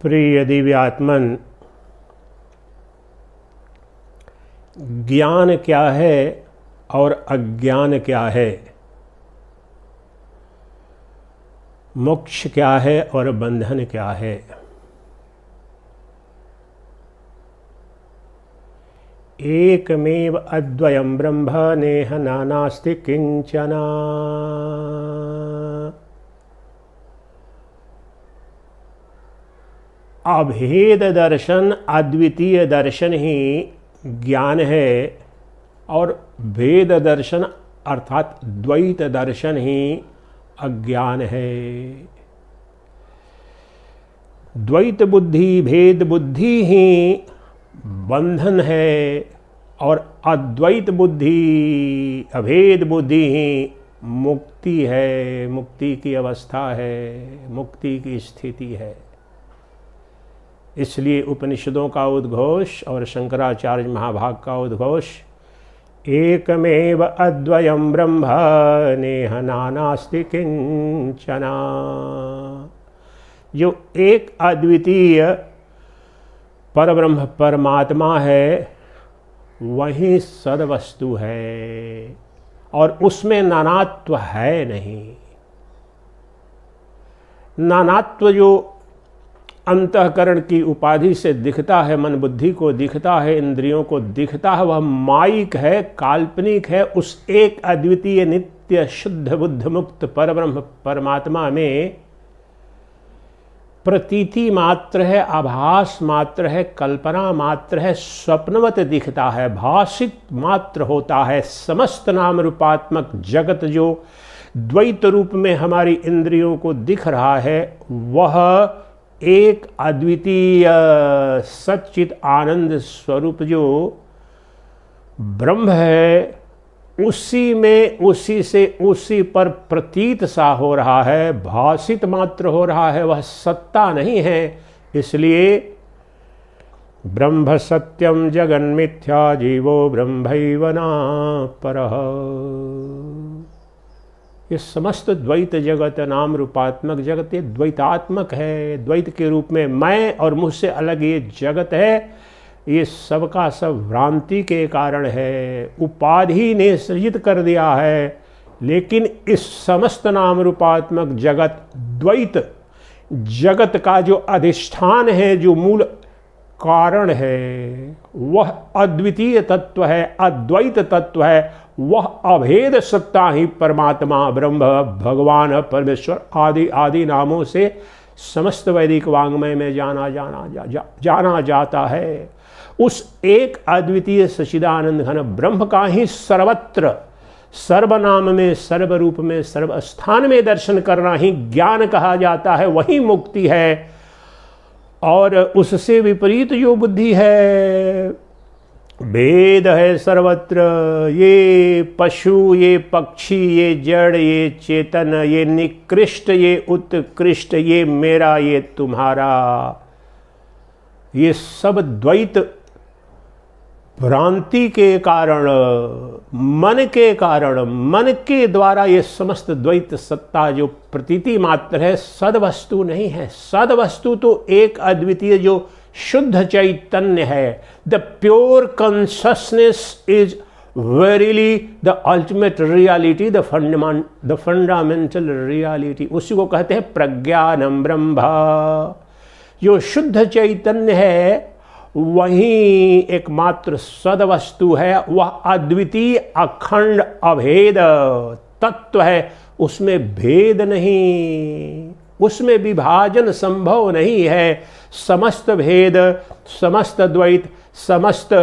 प्रिय दिव्यात्मन, ज्ञान क्या है और अज्ञान क्या है, मोक्ष क्या है और बंधन क्या है। एकमेव अद्वयं ब्रह्म नेह नानास्ति किंचन। अभेद दर्शन, अद्वितीय दर्शन ही ज्ञान है और भेद दर्शन अर्थात द्वैत दर्शन ही अज्ञान है। द्वैत बुद्धि, भेद बुद्धि ही बंधन है और अद्वैत बुद्धि, अभेद बुद्धि ही मुक्ति है, मुक्ति की अवस्था है, मुक्ति की स्थिति है। इसलिए उपनिषदों का उद्घोष और शंकराचार्य महाभाग का उद्घोष एकमेव अद्वयं ब्रह्म नेह नानास्ति किंचन। जो एक अद्वितीय परब्रह्म परमात्मा है वही सदवस्तु है और उसमें नानात्व है नहीं। नानात्व जो अंतःकरण की उपाधि से दिखता है, मन बुद्धि को दिखता है, इंद्रियों को दिखता है, वह मायिक है, काल्पनिक है। उस एक अद्वितीय नित्य शुद्ध बुद्ध मुक्त परब्रह्म परमात्मा में प्रतीति मात्र है, आभास मात्र है, कल्पना मात्र है, स्वप्नवत दिखता है, भाषित मात्र होता है। समस्त नाम रूपात्मक जगत जो द्वैत रूप में हमारी इंद्रियों को दिख रहा है वह एक अद्वितीय सच्चित आनंद स्वरूप जो ब्रह्म है, उसी में, उसी से, उसी पर प्रतीत सा हो रहा है, भाषित मात्र हो रहा है, वह सत्ता नहीं है। इसलिए ब्रह्म सत्यम जगन्मिथ्या जीवो ब्रह्मैव न परः। ये समस्त द्वैत जगत, नाम रूपात्मक जगत, ये द्वैतात्मक है। द्वैत के रूप में मैं और मुझसे अलग ये जगत है, ये सबका सब भ्रांति के कारण है, उपाधि ने सृजित कर दिया है। लेकिन इस समस्त नाम रूपात्मक जगत, द्वैत जगत का जो अधिष्ठान है, जो मूल कारण है, वह अद्वितीय तत्व है, अद्वैत तत्व है। वह अभेद सत्ता ही परमात्मा, ब्रह्म, भगवान, परमेश्वर आदि आदि नामों से समस्त वैदिक वाङ्मय में जाना जाता है। उस एक अद्वितीय सच्चिदानंद घन ब्रह्म का ही सर्वत्र, सर्वनाम में, सर्वरूप में, सर्वस्थान में दर्शन करना ही ज्ञान कहा जाता है, वही मुक्ति है। और उससे विपरीत जो बुद्धि है, भेद है सर्वत्र, ये पशु, ये पक्षी, ये जड़, ये चेतन, ये निकृष्ट, ये उत्कृष्ट, ये मेरा, ये तुम्हारा, ये सब द्वैत भ्रांति के कारण, मन के कारण, मन के द्वारा ये समस्त द्वैत सत्ता जो प्रतीति मात्र है, सदवस्तु नहीं है। सदवस्तु तो एक अद्वितीय जो शुद्ध चैतन्य है। The pure consciousness is verily the ultimate reality, the fundamental reality. उसी को कहते हैं प्रज्ञानम ब्रह्म। जो शुद्ध चैतन्य है वही एकमात्र सदवस्तु है, वह अद्वितीय अखंड अभेद तत्व है। उसमें भेद नहीं, उसमें विभाजन संभव नहीं है। समस्त भेद, समस्त द्वैत, समस्त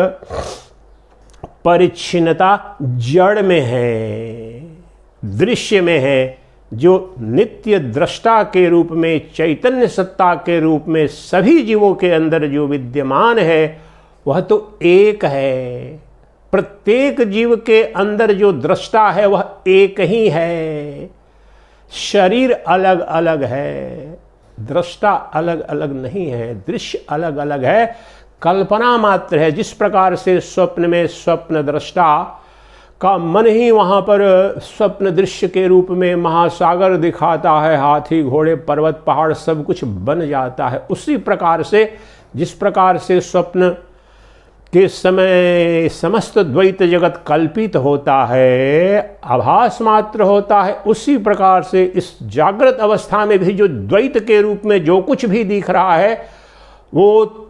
परिच्छिन्नता जड़ में है, दृश्य में है। जो नित्य दृष्टा के रूप में, चैतन्य सत्ता के रूप में सभी जीवों के अंदर जो विद्यमान है वह तो एक है। प्रत्येक जीव के अंदर जो दृष्टा है वह एक ही है। शरीर अलग अलग है, दृष्टा अलग अलग नहीं है, दृश्य अलग अलग है, कल्पना मात्र है। जिस प्रकार से स्वप्न में स्वप्न दृष्टा का मन ही वहाँ पर स्वप्न दृश्य के रूप में महासागर दिखाता है, हाथी घोड़े पर्वत पहाड़ सब कुछ बन जाता है। उसी प्रकार से जिस प्रकार से स्वप्न के समय समस्त द्वैत जगत कल्पित होता है, आभास मात्र होता है, उसी प्रकार से इस जागृत अवस्था में भी जो द्वैत के रूप में जो कुछ भी दिख रहा है वो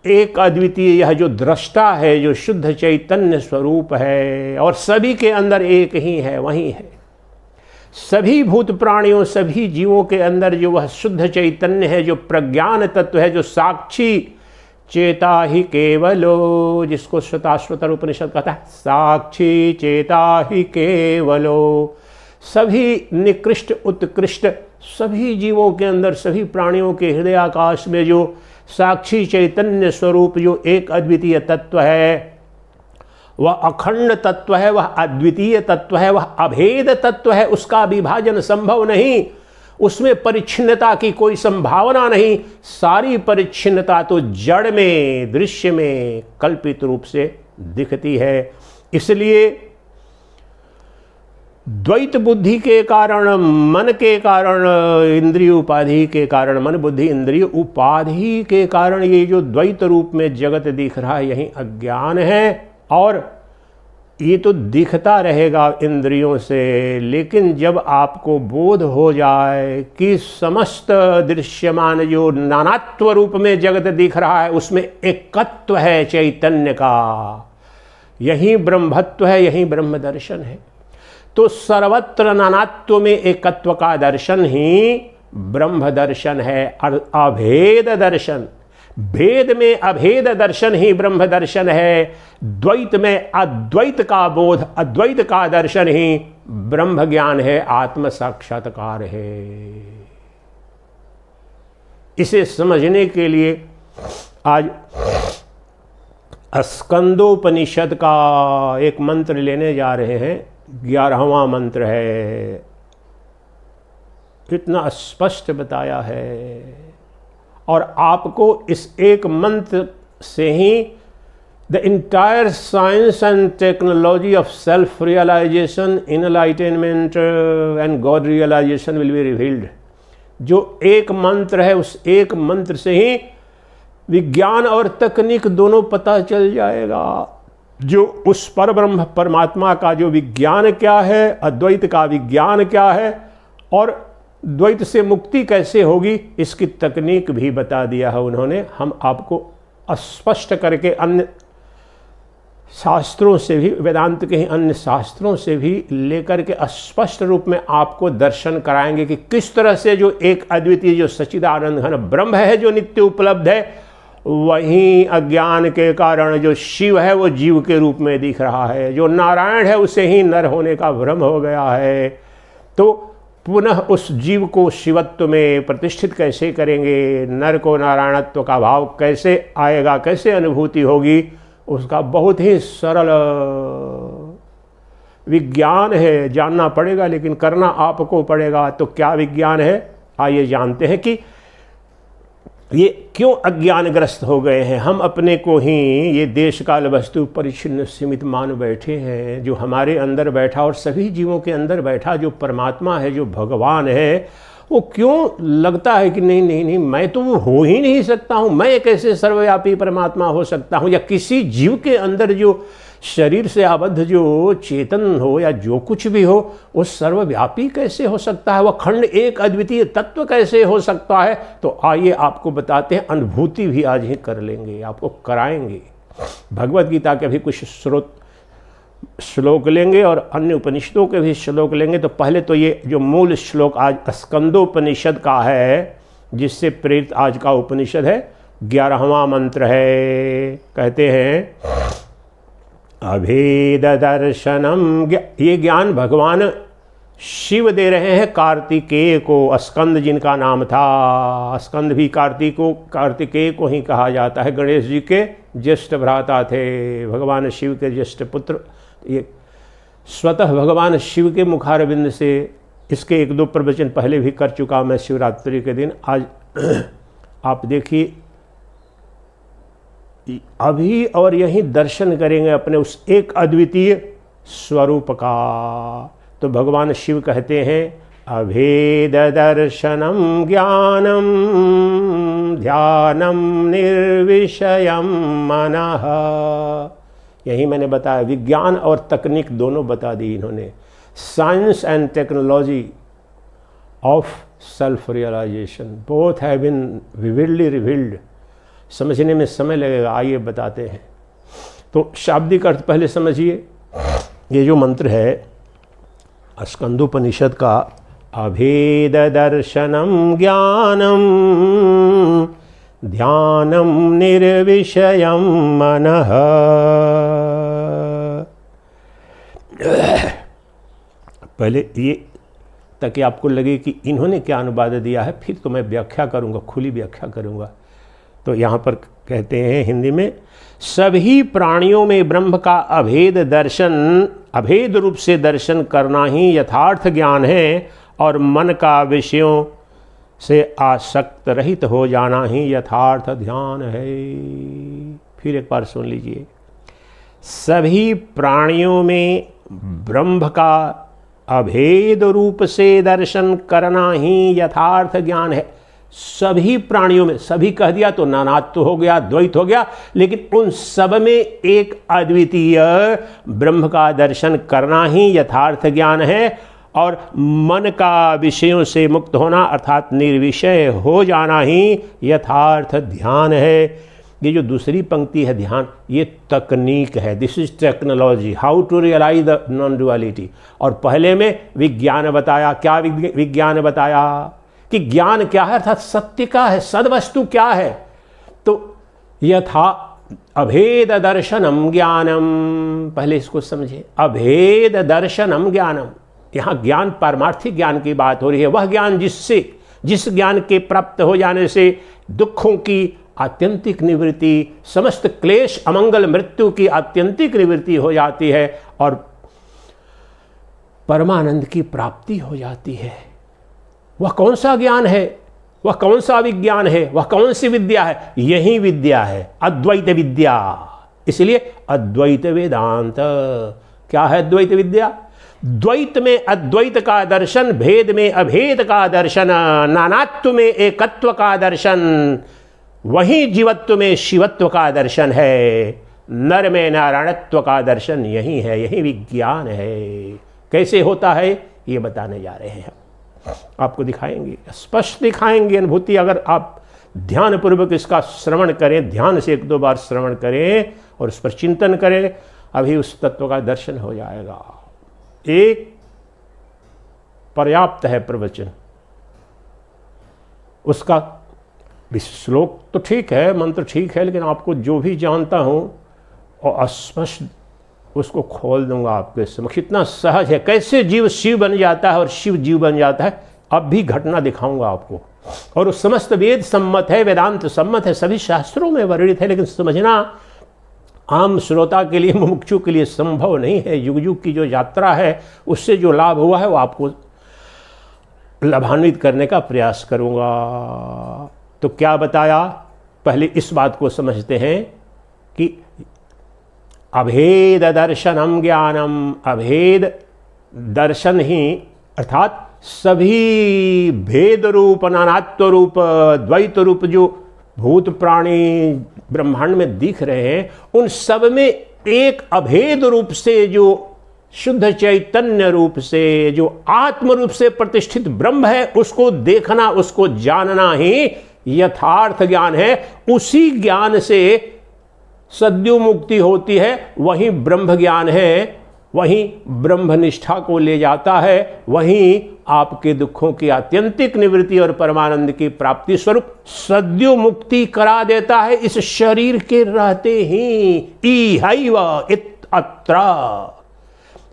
एक अद्वितीय, यह जो दृष्टा है, जो शुद्ध चैतन्य स्वरूप है और सभी के अंदर एक ही है, वही है। सभी भूत प्राणियों सभी जीवों के अंदर जो वह शुद्ध चैतन्य है, जो प्रज्ञान तत्व है, जो साक्षी चेता ही केवलो, जिसको श्वेताश्वतर उपनिषद कहता है साक्षी चेता ही केवलो। सभी निकृष्ट उत्कृष्ट सभी जीवों के अंदर, सभी प्राणियों के हृदय आकाश में जो साक्षी चैतन्य स्वरूप जो एक अद्वितीय तत्व है, वह अखंड तत्व है, वह अद्वितीय तत्व है, वह अभेद तत्व है, उसका विभाजन संभव नहीं, उसमें परिच्छिन्नता की कोई संभावना नहीं। सारी परिच्छिन्नता तो जड़ में, दृश्य में कल्पित रूप से दिखती है। इसलिए द्वैत बुद्धि के कारण, मन के कारण, इंद्रिय उपाधि के कारण, मन बुद्धि इंद्रिय उपाधि के कारण ये जो द्वैत रूप में जगत दिख रहा है, यही अज्ञान है। और ये तो दिखता रहेगा इंद्रियों से, लेकिन जब आपको बोध हो जाए कि समस्त दृश्यमान जो नानात्व रूप में जगत दिख रहा है उसमें एकत्व है चैतन्य का, यही ब्रह्मत्व है, यही ब्रह्म दर्शन है। तो सर्वत्र नानात्व में एकत्व का दर्शन ही ब्रह्म दर्शन है, अभेद दर्शन। भेद में अभेद दर्शन ही ब्रह्म दर्शन है। द्वैत में अद्वैत का बोध, अद्वैत का दर्शन ही ब्रह्म ज्ञान है, आत्म साक्षात्कार है। इसे समझने के लिए आज स्कंदोपनिषद का एक मंत्र लेने जा रहे हैं। 11वां मंत्र है, इतना स्पष्ट बताया है और आपको इस एक मंत्र से ही the entire science and technology of self realisation, enlightenment and God realisation will be revealed. जो एक मंत्र है, उस एक मंत्र से ही विज्ञान और तकनीक दोनों पता चल जाएगा। जो उस परब्रह्म परमात्मा का जो विज्ञान क्या है, अद्वैत का विज्ञान क्या है और द्वैत से मुक्ति कैसे होगी, इसकी तकनीक भी बता दिया है उन्होंने। हम आपको स्पष्ट करके अन्य शास्त्रों से भी, वेदांत के ही अन्य शास्त्रों से भी लेकर के स्पष्ट रूप में आपको दर्शन कराएंगे कि किस तरह से जो एक अद्वितीय, जो सच्चिदानंद घन ब्रह्म है, जो नित्य उपलब्ध है, वहीं अज्ञान के कारण जो शिव है वो जीव के रूप में दिख रहा है, जो नारायण है उसे ही नर होने का भ्रम हो गया है। तो पुनः उस जीव को शिवत्व में प्रतिष्ठित कैसे करेंगे, नर को नारायणत्व का भाव कैसे आएगा, कैसे अनुभूति होगी, उसका बहुत ही सरल विज्ञान है। जानना पड़ेगा, लेकिन करना आपको पड़ेगा। तो क्या विज्ञान है, आइए जानते हैं कि ये क्यों अज्ञानग्रस्त हो गए हैं। हम अपने को ही ये देश काल वस्तु परिच्छिन्न सीमित मान बैठे हैं। जो हमारे अंदर बैठा और सभी जीवों के अंदर बैठा जो परमात्मा है, जो भगवान है, वो क्यों लगता है कि नहीं नहीं नहीं, मैं तो वो हो ही नहीं सकता हूँ, मैं कैसे सर्वव्यापी परमात्मा हो सकता हूँ। या किसी जीव के अंदर जो शरीर से आबद्ध जो चेतन हो या जो कुछ भी हो, वो सर्वव्यापी कैसे हो सकता है, वह खंड एक अद्वितीय तत्व कैसे हो सकता है। तो आइए आपको बताते हैं, अनुभूति भी आज ही कर लेंगे, आपको कराएंगे। भगवत गीता के भी कुछ श्लोक लेंगे और अन्य उपनिषदों के भी श्लोक लेंगे। तो पहले तो ये जो मूल श्लोक आज स्कंदोपनिषद का है, जिससे प्रेरित आज का उपनिषद है, 11वां मंत्र है। कहते हैं अभेद दर्शनम, ये ज्ञान भगवान शिव दे रहे हैं कार्तिकेय को। स्कंद जिनका नाम था, स्कंद भी कार्तिकेय को ही कहा जाता है। गणेश जी के ज्येष्ठ भ्राता थे, भगवान शिव के ज्येष्ठ पुत्र। ये स्वतः भगवान शिव के मुखारविंद से, इसके 1-2 प्रवचन पहले भी कर चुका मैं शिवरात्रि के दिन। आज आप देखिए, अभी और यही दर्शन करेंगे अपने उस एक अद्वितीय स्वरूप का। तो भगवान शिव कहते हैं अभेद दर्शनम ज्ञानम ध्यानम निर्विषयम मनः। यही मैंने बताया, विज्ञान और तकनीक दोनों बता दी इन्होंने। Science and technology of self realization both have been vividly revealed. समझने में समय लगेगा, आइए बताते हैं। तो शाब्दिक अर्थ पहले समझिए। ये जो मंत्र है स्कंदोपनिषद का, अभेद दर्शनम ज्ञानम ध्यानम निर्विषयम मनः। पहले ये ताकि आपको लगे कि इन्होंने क्या अनुवाद दिया है, फिर तो मैं व्याख्या करूंगा, खुली व्याख्या करूंगा। तो यहाँ पर कहते हैं हिंदी में, सभी प्राणियों में ब्रह्म का अभेद दर्शन, अभेद रूप से दर्शन करना ही यथार्थ ज्ञान है, और मन का विषयों से आसक्त रहित हो जाना ही यथार्थ ध्यान है। फिर एक बार सुन लीजिए, सभी प्राणियों में ब्रह्म का अभेद रूप से दर्शन करना ही यथार्थ ज्ञान है। सभी प्राणियों में, सभी कह दिया तो नानात्व हो गया, द्वैत हो गया, लेकिन उन सब में एक अद्वितीय ब्रह्म का दर्शन करना ही यथार्थ ज्ञान है, और मन का विषयों से मुक्त होना अर्थात निर्विषय हो जाना ही यथार्थ ध्यान है। ये जो दूसरी पंक्ति है ध्यान, ये तकनीक है, this is technology, how to realize the non duality. और पहले में विज्ञान बताया, क्या विज्ञान बताया कि ज्ञान क्या है, अर्थात सत्य का है, सदवस्तु क्या है। तो यथा अभेद दर्शनम ज्ञानम, पहले इसको समझे, अभेद दर्शनम ज्ञानम। यहाँ ज्ञान पारमार्थिक ज्ञान की बात हो रही है, वह ज्ञान जिससे, जिस ज्ञान के प्राप्त हो जाने से दुखों की आत्यंतिक निवृत्ति, समस्त क्लेश अमंगल मृत्यु की आत्यंतिक निवृत्ति हो जाती है और परमानंद की प्राप्ति हो जाती है। वह कौन सा ज्ञान है, वह कौन सा विज्ञान है, वह कौन सी विद्या है? यही विद्या है, अद्वैत विद्या। इसलिए अद्वैत वेदांत। क्या है अद्वैत विद्या? द्वैत में अद्वैत का दर्शन, भेद में अभेद का दर्शन, नानात्व में एकत्व का दर्शन, वही जीवत्व में शिवत्व का दर्शन है, नर में नारायणत्व का दर्शन यही है, यही विज्ञान है। कैसे होता है ये बताने जा रहे हैं, आपको दिखाएंगे, स्पष्ट दिखाएंगे अनुभूति। अगर आप ध्यान पूर्वक इसका श्रवण करें, ध्यान से एक दो बार श्रवण करें और उस पर चिंतन करें, अभी उस तत्व का दर्शन हो जाएगा। एक पर्याप्त है प्रवचन, उसका श्लोक तो ठीक है, मंत्र ठीक है, लेकिन आपको जो भी जानता हूं और स्पष्ट उसको खोल दूंगा आपके समक्ष। इतना सहज है, कैसे जीव शिव बन जाता है और शिव जीव बन जाता है, अब भी घटना दिखाऊंगा आपको। और उस समस्त वेद सम्मत है, वेदांत सम्मत है, सभी शास्त्रों में वर्णित है, लेकिन समझना आम श्रोता के लिए, मुमुक्षु के लिए संभव नहीं है। युग युग की जो यात्रा है उससे जो लाभ हुआ है वो आपको लाभान्वित करने का प्रयास करूंगा। तो क्या बताया, पहले इस बात को समझते हैं कि अभेद दर्शनम ज्ञानम, अभेद दर्शन ही अर्थात सभी भेद रूप, नानात्व रूप, द्वैत रूप जो भूत प्राणी ब्रह्मांड में दिख रहे हैं, उन सब में एक अभेद रूप से, जो शुद्ध चैतन्य रूप से, जो आत्म रूप से प्रतिष्ठित ब्रह्म है, उसको देखना, उसको जानना ही यथार्थ ज्ञान है। उसी ज्ञान से सद्यो मुक्ति होती है, वही ब्रह्म ज्ञान है, वही ब्रह्मनिष्ठा को ले जाता है, वही आपके दुखों की आत्यंतिक निवृत्ति और परमानंद की प्राप्ति स्वरूप सद्यो मुक्ति करा देता है, इस शरीर के रहते ही। इहैव इत्यत्र,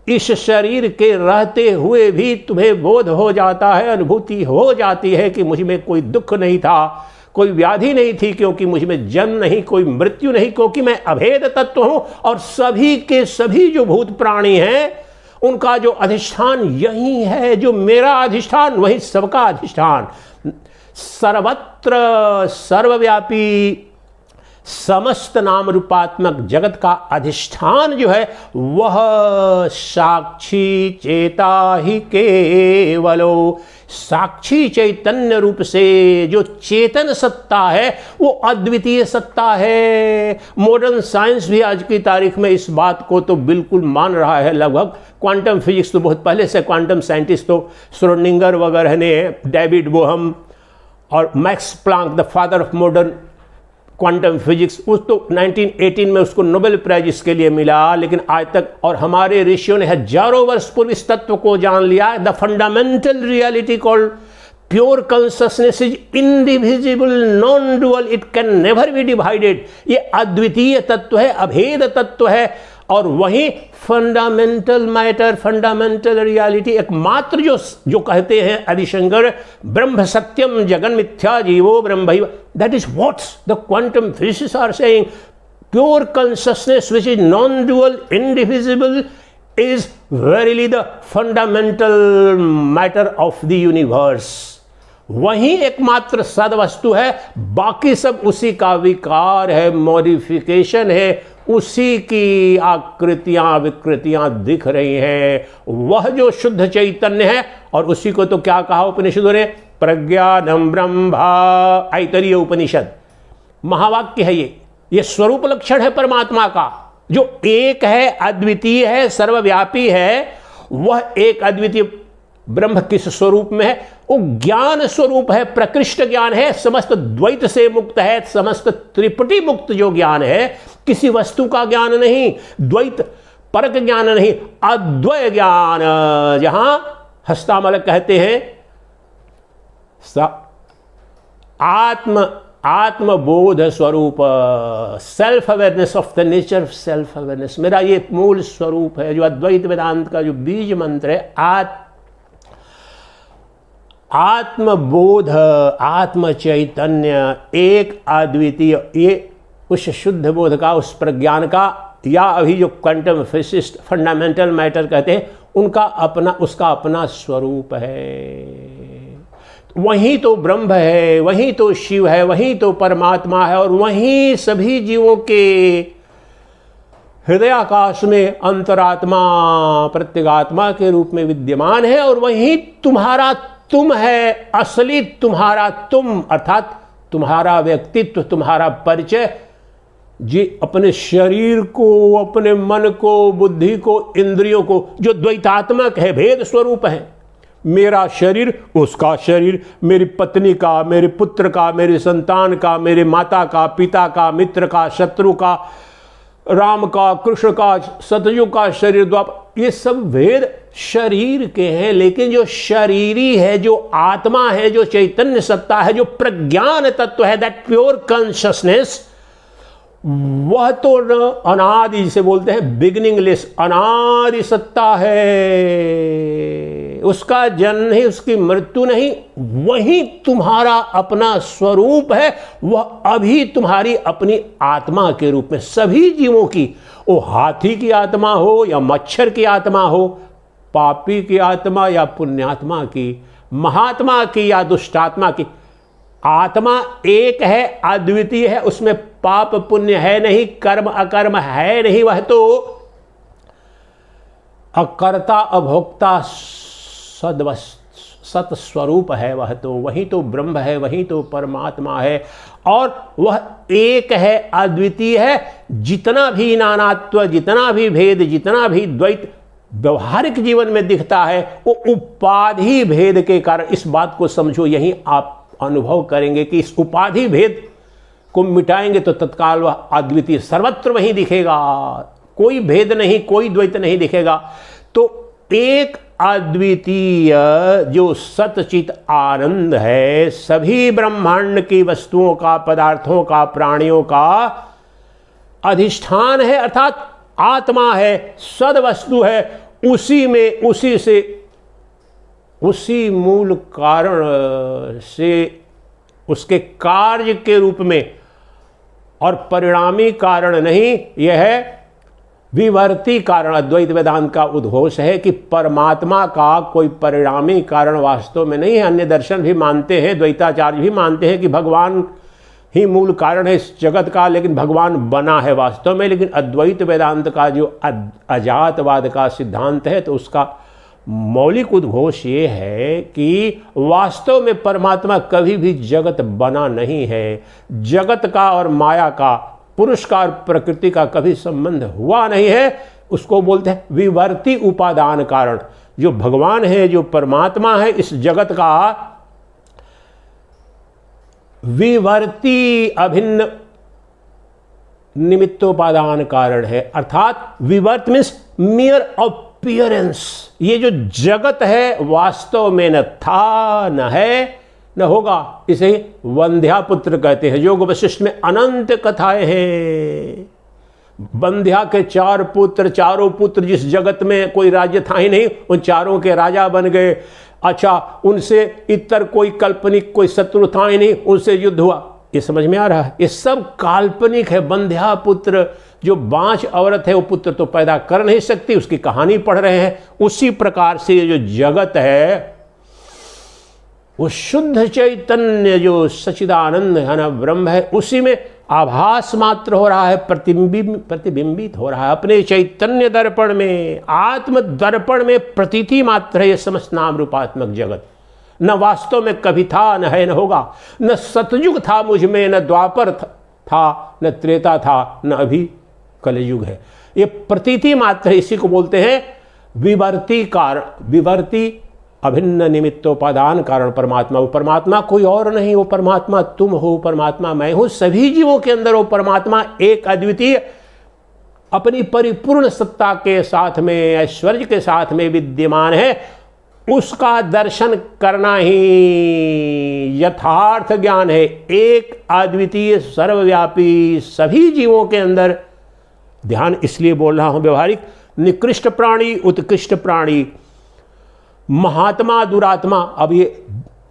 इस शरीर के रहते हुए भी तुम्हें बोध हो जाता है, अनुभूति हो जाती है कि मुझ में कोई दुख नहीं था, कोई व्याधि नहीं थी, क्योंकि मुझ में जन्म नहीं, कोई मृत्यु नहीं, क्योंकि मैं अभेद तत्व हूं। और सभी के सभी जो भूत प्राणी हैं उनका जो अधिष्ठान यही है, जो मेरा अधिष्ठान वही सबका अधिष्ठान, सर्वत्र सर्वव्यापी समस्त नाम रूपात्मक जगत का अधिष्ठान जो है वह साक्षी चेता ही केवलो, साक्षी चैतन्य रूप से जो चेतन सत्ता है वो अद्वितीय सत्ता है। मॉडर्न साइंस भी आज की तारीख में इस बात को तो बिल्कुल मान रहा है लगभग। क्वांटम फिजिक्स तो बहुत पहले से, क्वांटम साइंटिस्ट तो श्रोडिंगर वगैरह ने, डेविड बोहम और max Planck the father of modern quantum physics, उस तो 1918 में उसको नोबेल प्राइज इसके लिए मिला। लेकिन आज तक, और हमारे ऋषियों ने हजारों वर्ष पूर्व इस तत्व को जान लिया। The fundamental reality called pure consciousness is indivisible non dual, it can never be divided. ये अद्वितीय तत्व है, अभेद तत्व है। और वही फंडामेंटल मैटर, फंडामेंटल रियलिटी, एकमात्र जो कहते हैं आदिशंकर, ब्रह्म सत्यम जगन मिथ्या जीवो ब्रह्मैव, that is what's the quantum physicist are saying. Pure consciousness which is non dual indivisible is verily the fundamental matter of the universe. वही एकमात्र सदवस्तु है, बाकी सब उसी का विकार है, मॉडिफिकेशन है, उसी की आकृतियां विकृतियां दिख रही हैं। वह जो शुद्ध चैतन्य है, और उसी को तो क्या कहा उपनिषदों ने, प्रज्ञानम ब्रह्मा, ऐतरेय उपनिषद महावाक्य है। ये स्वरूप लक्षण है परमात्मा का, जो एक है, अद्वितीय है, सर्वव्यापी है। वह एक अद्वितीय ब्रह्म किस स्वरूप में है? वो ज्ञान स्वरूप है, प्रकृष्ट ज्ञान है, समस्त द्वैत से मुक्त है, समस्त त्रिपुटी मुक्त जो ज्ञान है, किसी वस्तु का ज्ञान नहीं, द्वैत परक ज्ञान नहीं, अद्वय ज्ञान। जहां हस्तामलक कहते हैं आत्मबोध स्वरूप, self awareness of the nature, self awareness मेरा ये मूल स्वरूप है। जो अद्वैत वेदांत का जो बीज मंत्र है, आत्मबोध, आत्म चैतन्य, एक अद्वितीय, ये उस शुद्ध बोध का, उस प्रज्ञान का, या अभी जो क्वांटम फिजिसिस्ट फंडामेंटल मैटर कहते हैं, उनका अपना, उसका अपना स्वरूप है। वही तो ब्रह्म है, वही तो शिव है, वही तो परमात्मा है, और वही सभी जीवों के हृदयाकाश में अंतरात्मा, प्रत्यगात्मा के रूप में विद्यमान है। और वही तुम्हारा तुम है, असली तुम्हारा तुम, अर्थात तुम्हारा व्यक्तित्व, तुम्हारा परिचय, जी अपने शरीर को, अपने मन को, बुद्धि को, इंद्रियों को, जो द्वैतात्मक है, भेद स्वरूप है। मेरा शरीर, उसका शरीर, मेरी पत्नी का, मेरे पुत्र का, मेरे संतान का, मेरे माता का, पिता का, मित्र का, शत्रु का, राम का, कृष्ण का, सतयुग का शरीर, द्वापर, ये सब भेद शरीर के हैं। लेकिन जो शरीरी है, जो आत्मा है, जो चैतन्य सत्ता है, जो प्रज्ञान तत्व है, दैट प्योर कॉन्शसनेस, वह तो अनादि, जिसे बोलते हैं बिगिनिंगलेस, अनादि सत्ता है। उसका जन्म नहीं, उसकी मृत्यु नहीं, वही तुम्हारा अपना स्वरूप है। वह अभी तुम्हारी अपनी आत्मा के रूप में, सभी जीवों की, वो हाथी की आत्मा हो या मच्छर की आत्मा हो, पापी की आत्मा या पुण्यात्मा की, महात्मा की या दुष्टात्मा की, आत्मा एक है, अद्वितीय है। उसमें पाप पुण्य है नहीं, कर्म अकर्म है नहीं। वह तो अकर्ता अभोक्ता सत्स्वरूप है। वह तो, वही तो ब्रह्म है, वही तो परमात्मा है। और वह एक है, अद्वितीय है। जितना भी नानात्व, जितना भी भेद, जितना भी द्वैत व्यवहारिक जीवन में दिखता है, वो उपाधि भेद के कारण। इस बात को समझो, यही आप अनुभव करेंगे कि इस उपाधि भेद को मिटाएंगे तो तत्काल वह अद्वितीय सर्वत्र वहीं दिखेगा। कोई भेद नहीं, कोई द्वैत नहीं दिखेगा। तो एक अद्वितीय जो सतचित आनंद है, सभी ब्रह्मांड की वस्तुओं का, पदार्थों का, प्राणियों का अधिष्ठान है, अर्थात आत्मा है, सद वस्तु है। उसी में, उसी से, उसी मूल कारण से, उसके कार्य के रूप में, और परिणामी कारण नहीं, यह है विवर्ती कारण। अद्वैत वेदांत का उद्घोष है कि परमात्मा का कोई परिणामी कारण वास्तव में नहीं है। अन्य दर्शन भी मानते हैं, द्वैताचार्य भी मानते हैं कि भगवान ही मूल कारण है इस जगत का, लेकिन भगवान बना है वास्तव में। लेकिन अद्वैत वेदांत का जो अजातवाद का सिद्धांत है, तो उसका मौलिक उद्घोष ये है कि वास्तव में परमात्मा कभी भी जगत बना नहीं है। जगत का और माया का, पुरुष का और प्रकृति का कभी संबंध हुआ नहीं है। उसको बोलते हैं विवर्ती उपादान कारण। जो भगवान है, जो परमात्मा है, इस जगत का विवर्ती अभिन्न निमित्तोपादान कारण है। अर्थात विवर्त मीन्स मियर अपीयरेंस। ये जो जगत है वास्तव में न था, न है, न होगा। इसे वंध्या पुत्र कहते हैं। योग वशिष्ठ में अनंत कथाएं हैं। वंध्या के 4 पुत्र, चारों पुत्र जिस जगत में कोई राज्य था ही नहीं, उन चारों के राजा बन गए। अच्छा, उनसे इतर कोई काल्पनिक कोई शत्रु था ही नहीं, उनसे युद्ध हुआ। ये समझ में आ रहा है? ये सब काल्पनिक है। वंध्या पुत्र, जो बांझ औरत है, वो पुत्र तो पैदा कर नहीं सकती, उसकी कहानी पढ़ रहे हैं। उसी प्रकार से ये जो जगत है, वो शुद्ध चैतन्य जो सच्चिदानंद है ना, ब्रह्म है, उसी में आभास मात्र हो रहा है, प्रतिबिंबित हो रहा है अपने चैतन्य दर्पण में, आत्म दर्पण में प्रतीति मात्र है ये समस्त नाम रूपात्मक जगत। न वास्तव में कभी था, न है, न होगा। न सतयुग था मुझ में, न द्वापर था, न त्रेता था, न अभी कलयुग है। ये प्रतीति मात्र है। इसी को बोलते हैं विवर्ती कारण, विवर्ती अभिन्न निमित्तोपादान कारण परमात्मा। वो परमात्मा कोई और नहीं, वो परमात्मा तुम हो, परमात्मा मैं हूं। सभी जीवों के अंदर वो परमात्मा एक अद्वितीय अपनी परिपूर्ण सत्ता के साथ में, ऐश्वर्य के साथ में विद्यमान है। उसका दर्शन करना ही यथार्थ ज्ञान है। एक अद्वितीय सर्वव्यापी सभी जीवों के अंदर ध्यान। इसलिए बोल रहा हूं व्यवहारिक, निकृष्ट प्राणी, उत्कृष्ट प्राणी, महात्मा, दुरात्मा। अब ये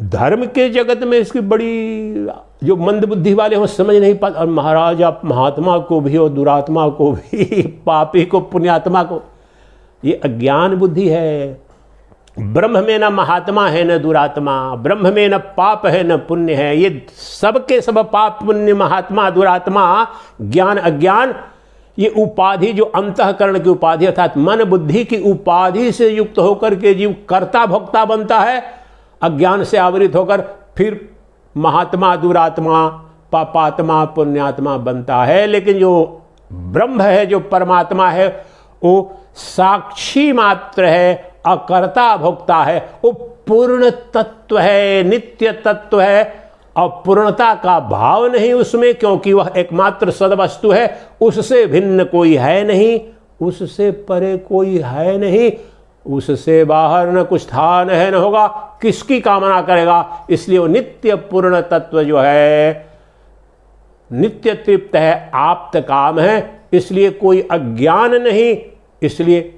धर्म के जगत में इसकी बड़ी, जो मंद बुद्धि वाले हो समझ नहीं पाते। और महाराज आप महात्मा को भी और दुरात्मा को भी, पापी को पुण्यात्मा को, ये अज्ञान बुद्धि है। ब्रह्म में न महात्मा है न दुरात्मा, ब्रह्म में न पाप है न पुण्य है। ये सबके सब पाप पुण्य महात्मा दुरात्मा ज्ञान अज्ञान, ये उपाधि जो अंतःकरण की उपाधि अर्थात मन बुद्धि की उपाधि से युक्त होकर के जीव कर्ता भोक्ता बनता है। अज्ञान से आवृत होकर फिर महात्मा दुरात्मा पापात्मा पुण्यात्मा बनता है। लेकिन जो ब्रह्म है, जो परमात्मा है, वो साक्षी मात्र है, अकर्ता भोक्ता है। वो पूर्ण तत्व है, नित्य तत्व है। और पूर्णता का भाव नहीं उसमें, क्योंकि वह एकमात्र सदवस्तु है। उससे भिन्न कोई है नहीं, उससे परे कोई है नहीं, उससे बाहर न कुछ था, न है, न होगा। किसकी कामना करेगा? इसलिए वो नित्य पूर्ण तत्व जो है, नित्य तृप्त है, आप्त काम है। इसलिए कोई अज्ञान नहीं, इसलिए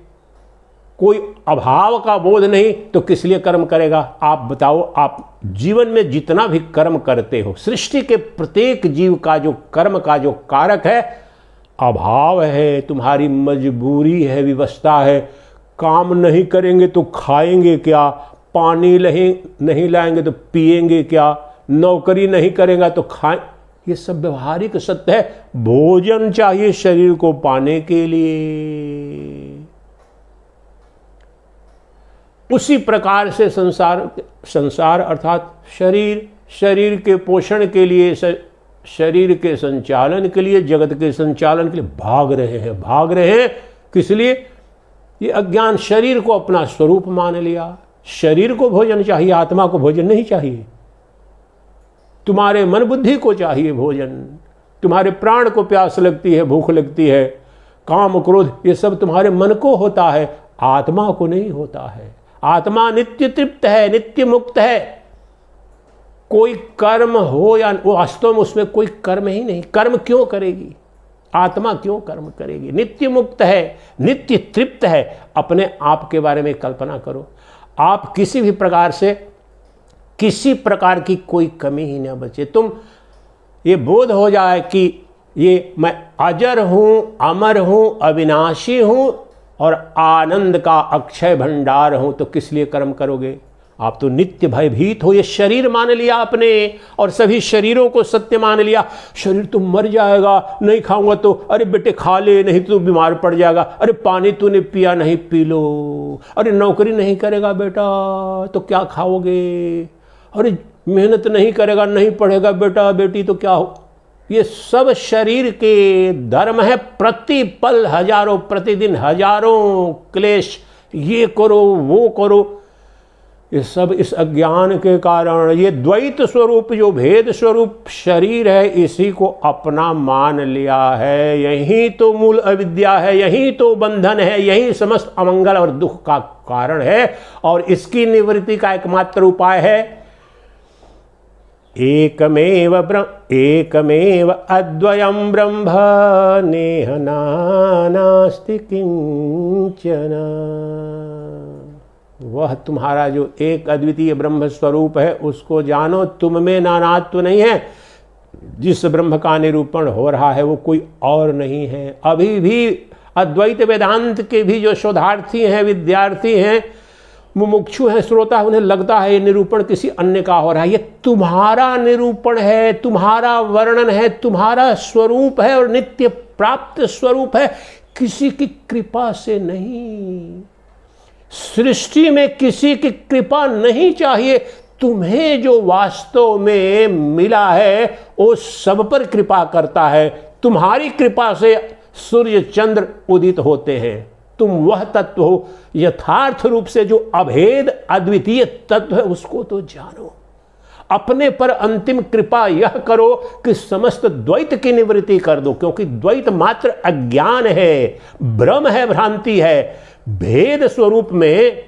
कोई अभाव का बोध नहीं। तो किस लिए कर्म करेगा? आप बताओ। आप जीवन में जितना भी कर्म करते हो, सृष्टि के प्रत्येक जीव का जो कर्म का जो कारक है, अभाव है, तुम्हारी मजबूरी है, विवशता है। काम नहीं करेंगे तो खाएंगे क्या? पानी नहीं लाएंगे तो पिएंगे क्या? नौकरी नहीं करेगा तो खाएं। ये सब व्यवहारिक सत्य है। भोजन चाहिए शरीर को पाने के लिए। उसी प्रकार से संसार अर्थात शरीर के पोषण के लिए, शरीर के संचालन के लिए, जगत के संचालन के लिए भाग रहे हैं। किस लिए? ये अज्ञान शरीर को अपना स्वरूप मान लिया। शरीर को भोजन चाहिए, आत्मा को भोजन नहीं चाहिए। तुम्हारे मन बुद्धि को चाहिए भोजन, तुम्हारे प्राण को प्यास लगती है, भूख लगती है, काम क्रोध ये सब तुम्हारे मन को होता है, आत्मा को नहीं होता है। आत्मा नित्य तृप्त है, नित्य मुक्त है। कोई कर्म हो या वास्तव में उसमें कोई कर्म ही नहीं। कर्म क्यों करेगी? आत्मा क्यों कर्म करेगी? नित्य मुक्त है, नित्य तृप्त है। अपने आप के बारे में कल्पना करो। आप किसी भी प्रकार से, किसी प्रकार की कोई कमी ही न बचे। तुम ये बोध हो जाए कि ये मैं अजर हूं, अमर हूं, अविनाशी हूं और आनंद का अक्षय भंडार हूं, तो किस लिए कर्म करोगे? आप तो नित्य भयभीत हो, ये शरीर मान लिया आपने और सभी शरीरों को सत्य मान लिया। शरीर तो मर जाएगा, नहीं खाऊंगा तो, अरे बेटे खा ले नहीं तो बीमार पड़ जाएगा, अरे पानी तूने पिया नहीं पी लो, अरे नौकरी नहीं करेगा बेटा तो क्या खाओगे, अरे मेहनत नहीं करेगा नहीं पढ़ेगा बेटा बेटी तो क्या हो। ये सब शरीर के धर्म है। प्रति पल हजारों, प्रतिदिन हजारों क्लेश, ये करो वो करो, ये सब इस अज्ञान के कारण। ये द्वैत स्वरूप जो भेद स्वरूप शरीर है इसी को अपना मान लिया है। यही तो मूल अविद्या है, यही तो बंधन है, यही समस्त अमंगल और दुख का कारण है। और इसकी निवृत्ति का एकमात्र उपाय है एकमेव अद्वयं ब्रह्म नेह नास्ति किंचन। वह तुम्हारा जो एक अद्वितीय ब्रह्म स्वरूप है उसको जानो, तुम में नानात्व नहीं है। जिस ब्रह्म का निरूपण हो रहा है वो कोई और नहीं है। अभी भी अद्वैत वेदांत के भी जो शोधार्थी हैं, विद्यार्थी हैं, मुमुक्षु हैं, श्रोता, उन्हें लगता है ये निरूपण किसी अन्य का हो रहा है। ये तुम्हारा निरूपण है, तुम्हारा वर्णन है, तुम्हारा स्वरूप है और नित्य प्राप्त स्वरूप है, किसी की कृपा से नहीं। सृष्टि में किसी की कृपा नहीं चाहिए। तुम्हें जो वास्तव में मिला है वो सब पर कृपा करता है। तुम्हारी कृपा से सूर्य चंद्र उदित होते हैं। तुम वह तत्व हो, यथार्थ रूप से जो अभेद अद्वितीय तत्व है उसको तो जानो। अपने पर अंतिम कृपा यह करो कि समस्त द्वैत की निवृत्ति कर दो, क्योंकि द्वैत मात्र अज्ञान है, भ्रम है, भ्रांति है। भेद स्वरूप में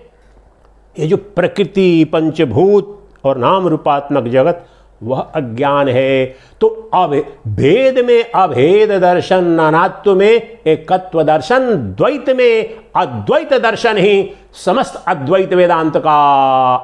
ये जो प्रकृति, पंचभूत और नाम रूपात्मक जगत वह अज्ञान है। तो अब भेद में अभेद दर्शन, नानात्व में एकत्व दर्शन, द्वैत में अद्वैत दर्शन ही समस्त अद्वैत वेदांत का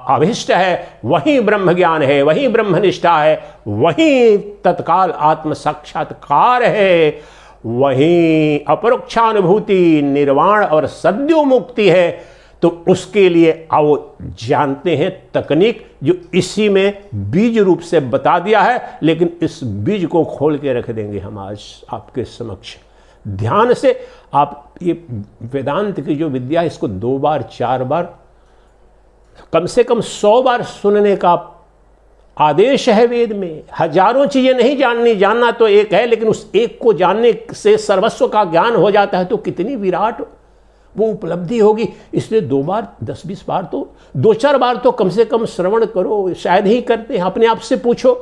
अभिष्ट है। वही ब्रह्म ज्ञान है, वही ब्रह्मनिष्ठा है, वही तत्काल आत्म साक्षात्कार है, वही अपरोक्षानुभूति, निर्वाण और सद्यो मुक्ति है। तो उसके लिए आओ जानते हैं तकनीक जो इसी में बीज रूप से बता दिया है, लेकिन इस बीज को खोल के रख देंगे हम आज आपके समक्ष। ध्यान से आप ये वेदांत की जो विद्या है इसको 2 बार 4 बार कम से कम 100 बार सुनने का आदेश है वेद में। हजारों चीजें नहीं जाननी, जानना तो एक है, लेकिन उस एक को जानने से सर्वस्व का ज्ञान हो जाता है। तो कितनी विराट वो उपलब्धि होगी। इसलिए 2 बार 10-20 बार तो 2-4 बार तो कम से कम श्रवण करो। शायद ही करते हैं, अपने आप से पूछो।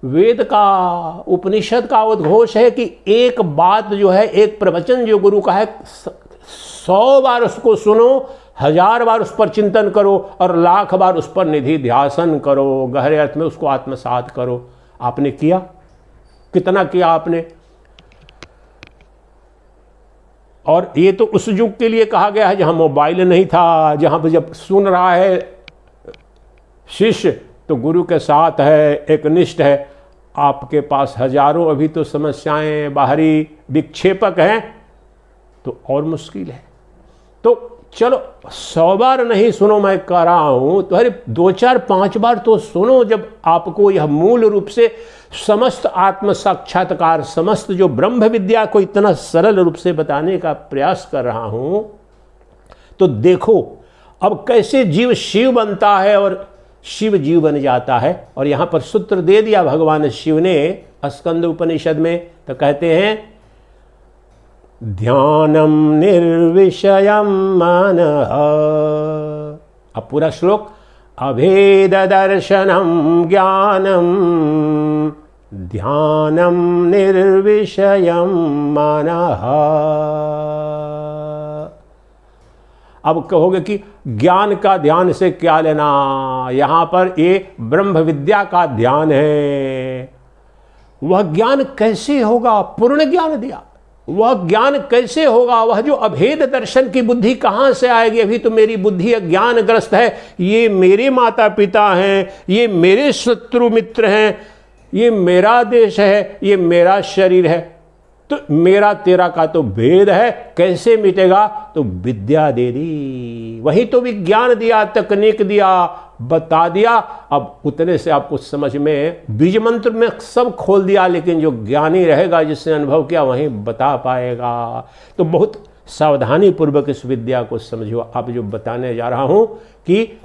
वेद का, उपनिषद का उद्घोष है कि एक बात जो है, एक प्रवचन जो गुरु का है, 100 बार उसको सुनो, 1000 बार उस पर चिंतन करो और 1,00,000 बार उस पर निधि ध्यासन करो। गहरे अर्थ में उसको आत्मसात करो। आपने किया? कितना किया आपने? और ये तो उस युग के लिए कहा गया है जहां मोबाइल नहीं था, जहां पर जब सुन रहा है शिष्य तो गुरु के साथ है, एक निष्ठ है। आपके पास हजारों अभी तो समस्याएं, बाहरी विक्षेपक हैं, तो और मुश्किल है। तो चलो 100 बार नहीं सुनो, मैं कह रहा हूं तो अरे 2-4-5 बार तो सुनो। जब आपको यह मूल रूप से समस्त आत्म साक्षात्कार, समस्त जो ब्रह्म विद्या को इतना सरल रूप से बताने का प्रयास कर रहा हूं, तो देखो अब कैसे जीव शिव बनता है और शिव जीव बन जाता है। और यहां पर सूत्र दे दिया भगवान शिव ने स्कंद उपनिषद में। तो कहते हैं ध्यानम निर्विषयम मनः। अब पूरा श्लोक, अभेद दर्शनम ज्ञानम ध्यानम निर्विषयम मनः। अब कहोगे कि ज्ञान का ध्यान से क्या लेना, यहां पर ये ब्रह्म विद्या का ध्यान है। वह ज्ञान कैसे होगा? पूर्ण ज्ञान दिया। वह ज्ञान कैसे होगा? वह जो अभेद दर्शन की बुद्धि कहां से आएगी? अभी तो मेरी बुद्धि अज्ञानग्रस्त है। ये मेरे माता पिता हैं, ये मेरे शत्रु मित्र हैं, ये मेरा देश है, ये मेरा शरीर है। तो मेरा तेरा का तो भेद है, कैसे मिटेगा? तो विद्या दे दी, वही तो विज्ञान दिया, तकनीक दिया, बता दिया। अब उतने से आपको समझ में, बीज मंत्र में सब खोल दिया, लेकिन जो ज्ञानी रहेगा, जिसने अनुभव किया, वहीं बता पाएगा। तो बहुत सावधानी पूर्वक इस विद्या को समझो। अब जो बताने जा रहा हूं कि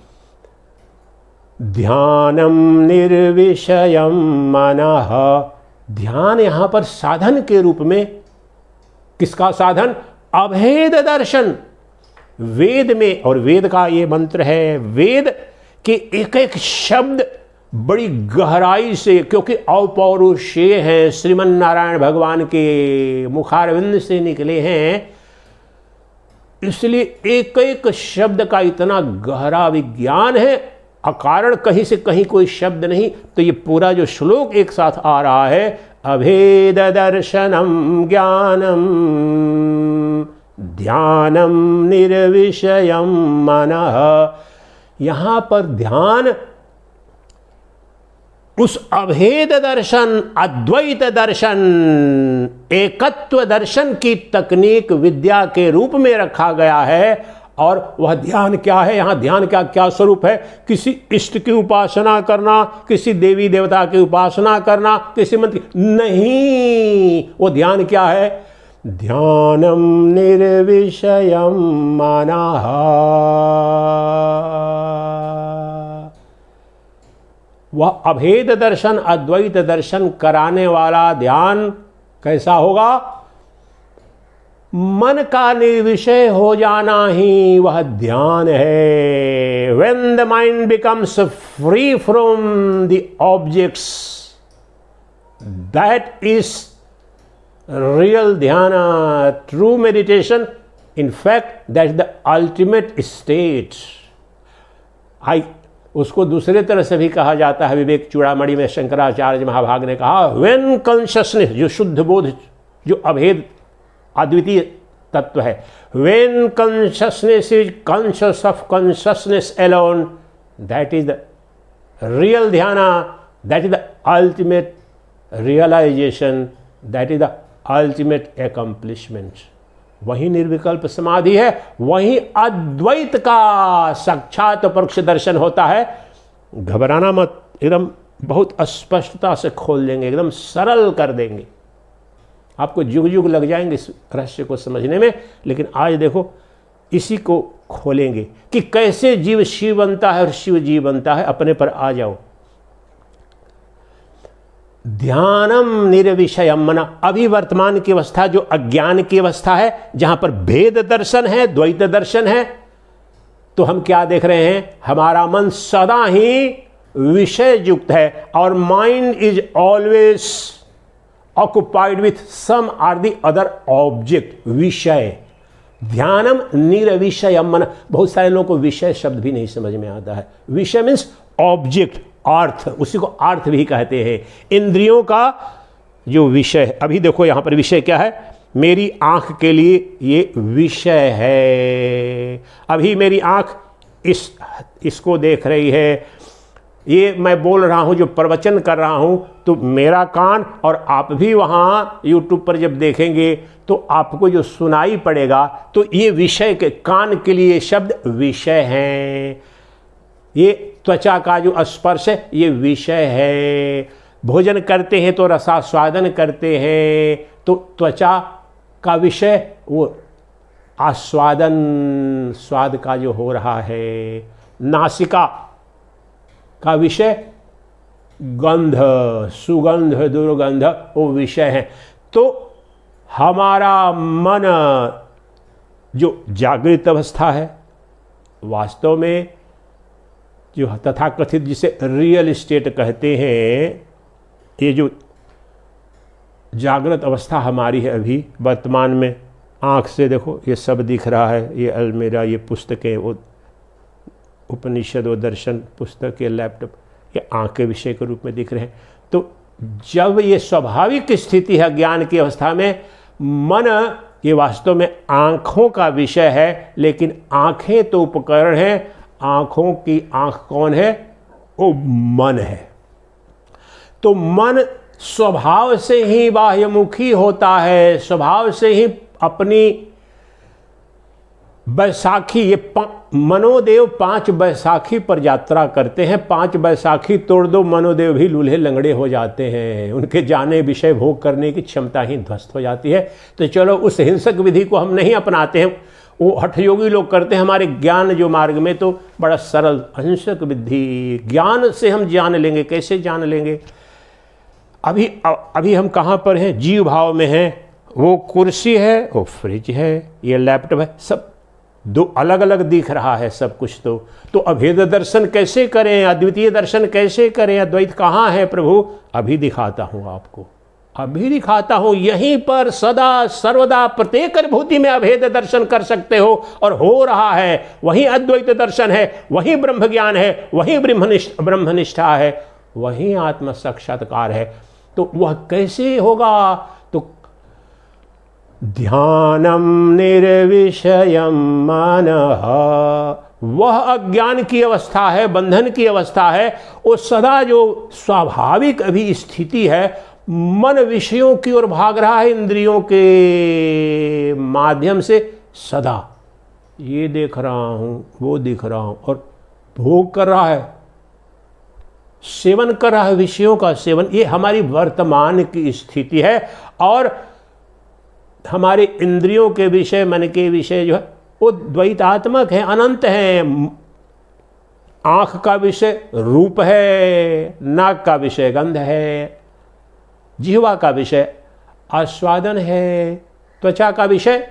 ध्यानम निर्विषयम मनः, ध्यान यहां पर साधन के रूप में, किसका साधन? अभेद दर्शन। वेद में, और वेद का ये मंत्र है, वेद के एक एक शब्द बड़ी गहराई से, क्योंकि अपौरुषेय हैं, श्रीमन नारायण भगवान के मुखारविंद से निकले हैं, इसलिए एक एक शब्द का इतना गहरा विज्ञान है, अकारण कहीं से कहीं कोई शब्द नहीं। तो ये पूरा जो श्लोक एक साथ आ रहा है, अभेद दर्शनम ज्ञानम ध्यानम निर्विषयम मनः। यहां पर ध्यान उस अभेद दर्शन, अद्वैत दर्शन, एकत्व दर्शन की तकनीक विद्या के रूप में रखा गया है। और वह ध्यान क्या है? यहां ध्यान का क्या स्वरूप है? किसी इष्ट की उपासना करना, किसी देवी देवता की उपासना करना, किसी मंत्र नहीं। वो ध्यान क्या है? ध्यानम निर्विषयम मनः। वह अभेद दर्शन, अद्वैत दर्शन कराने वाला ध्यान कैसा होगा? मन का निर्विषय हो जाना ही वह ध्यान है। When the mind becomes free from the objects, that is real dhyana, true meditation. In fact, that is the ultimate state. उसको दूसरे तरह से भी कहा जाता है। विवेक चूड़ामणि में शंकराचार्य महाभाग ने कहा, when consciousness, जो शुद्ध बोध, जो अभेद अद्वितीय तत्व है, when consciousness is conscious of consciousness alone, that is the real dhyana, that is the ultimate realization, that is the ultimate accomplishment. वही निर्विकल्प समाधि है, वही अद्वैत का साक्षात परोक्ष दर्शन होता है। घबराना मत, एकदम बहुत स्पष्टता से खोल देंगे, एकदम सरल कर देंगे। आपको जुग जुग लग जाएंगे इस रहस्य को समझने में, लेकिन आज देखो इसी को खोलेंगे कि कैसे जीव शिव बनता है और शिव जीव बनता है। अपने पर आ जाओ। ध्यानम निर्विषयम मनः। अभी वर्तमान की अवस्था जो अज्ञान की अवस्था है, जहां पर भेद दर्शन है, द्वैत दर्शन है, तो हम क्या देख रहे हैं? हमारा मन सदा ही विषय युक्त है, और mind is always occupied with some or the other object, विषय। ध्यानम निर्विषयम मनः। बहुत सारे लोगों को विषय शब्द भी नहीं समझ में आता है। विषय मीन्स ऑब्जेक्ट, अर्थ, उसी को अर्थ भी कहते हैं। इंद्रियों का जो विषय है। अभी देखो यहां पर विषय क्या है? मेरी आंख के लिए ये विषय है। अभी मेरी आंख इसको देख रही है, ये मैं बोल रहा हूं, जो प्रवचन कर रहा हूं, तो मेरा कान, और आप भी वहां यूट्यूब पर जब देखेंगे तो आपको जो सुनाई पड़ेगा, तो ये विषय के, कान के लिए शब्द विषय हैं। ये त्वचा का जो स्पर्श है, ये विषय है। भोजन करते हैं तो रसास्वादन करते हैं, तो त्वचा का विषय वो आस्वादन, स्वाद का जो हो रहा है। नासिका का विषय गंध, सुगंध, दुर्गंध, वो विषय है। तो हमारा मन जो जागृत अवस्था है, वास्तव में जो तथाकथित जिसे रियल स्टेट कहते हैं, ये जो जागृत अवस्था हमारी है अभी वर्तमान में, आँख से देखो ये सब दिख रहा है, ये अलमीरा, ये पुस्तकें, वो उपनिषद, वो दर्शन पुस्तक, ये लैपटॉप, ये आँख के विषय के रूप में दिख रहे हैं। तो जब ये स्वाभाविक स्थिति है ज्ञान की अवस्था में, मन ये वास्तव में आँखों का विषय है, लेकिन आँखें तो उपकरण हैं। आँखों की आँख कौन है? वो मन है। तो मन स्वभाव से ही बाह्यमुखी होता है, स्वभाव से ही अपनी बैसाखी, ये मनोदेव 5 बैसाखी पर यात्रा करते हैं। 5 बैसाखी तोड़ दो, मनोदेव भी लूल्हे लंगड़े हो जाते हैं, उनके जाने विषय भोग करने की क्षमता ही ध्वस्त हो जाती है। तो चलो उस हिंसक विधि को हम नहीं अपनाते हैं, वो हठयोगी लोग करते हैं। हमारे ज्ञान जो मार्ग में तो बड़ा सरल अहिंसक विधि, ज्ञान से हम जान लेंगे। कैसे जान लेंगे? अभी हम कहाँ पर हैं? जीव भाव में हैं। वो कुर्सी है, वो फ्रिज है, ये लैपटॉप है, सब दो अलग अलग दिख रहा है सब कुछ। तो अभेद दर्शन कैसे करें? अद्वितीय दर्शन कैसे करें? अद्वैत कहाँ है प्रभु? अभी दिखाता हूँ आपको, अभी दिखाता हूँ। यहीं पर सदा सर्वदा प्रत्येक अनुभूति में अभेद दर्शन कर सकते हो, और हो रहा है। वहीं अद्वैत दर्शन है, वहीं ब्रह्म ज्ञान है, वहीं ब्रह्मनिष्ठा है, वहीं आत्म साक्षात्कार है। तो वह कैसे होगा? तो ध्यानम निर्विषयम मनः, वह अज्ञान की अवस्था है, बंधन की अवस्था है। वो सदा जो स्वाभाविक अभी स्थिति है, मन विषयों की ओर भाग रहा है इंद्रियों के माध्यम से सदा। ये देख रहा हूँ, वो दिख रहा हूँ, और भोग कर रहा है, सेवन कर रहा है, विषयों का सेवन। ये हमारी वर्तमान की स्थिति है। और हमारे इंद्रियों के विषय, मन के विषय जो है वो द्वैतात्मक है, अनंत है। आँख का विषय रूप है, नाक का विषय गंध है, जिह्वा का विषय आस्वादन है, त्वचा का विषय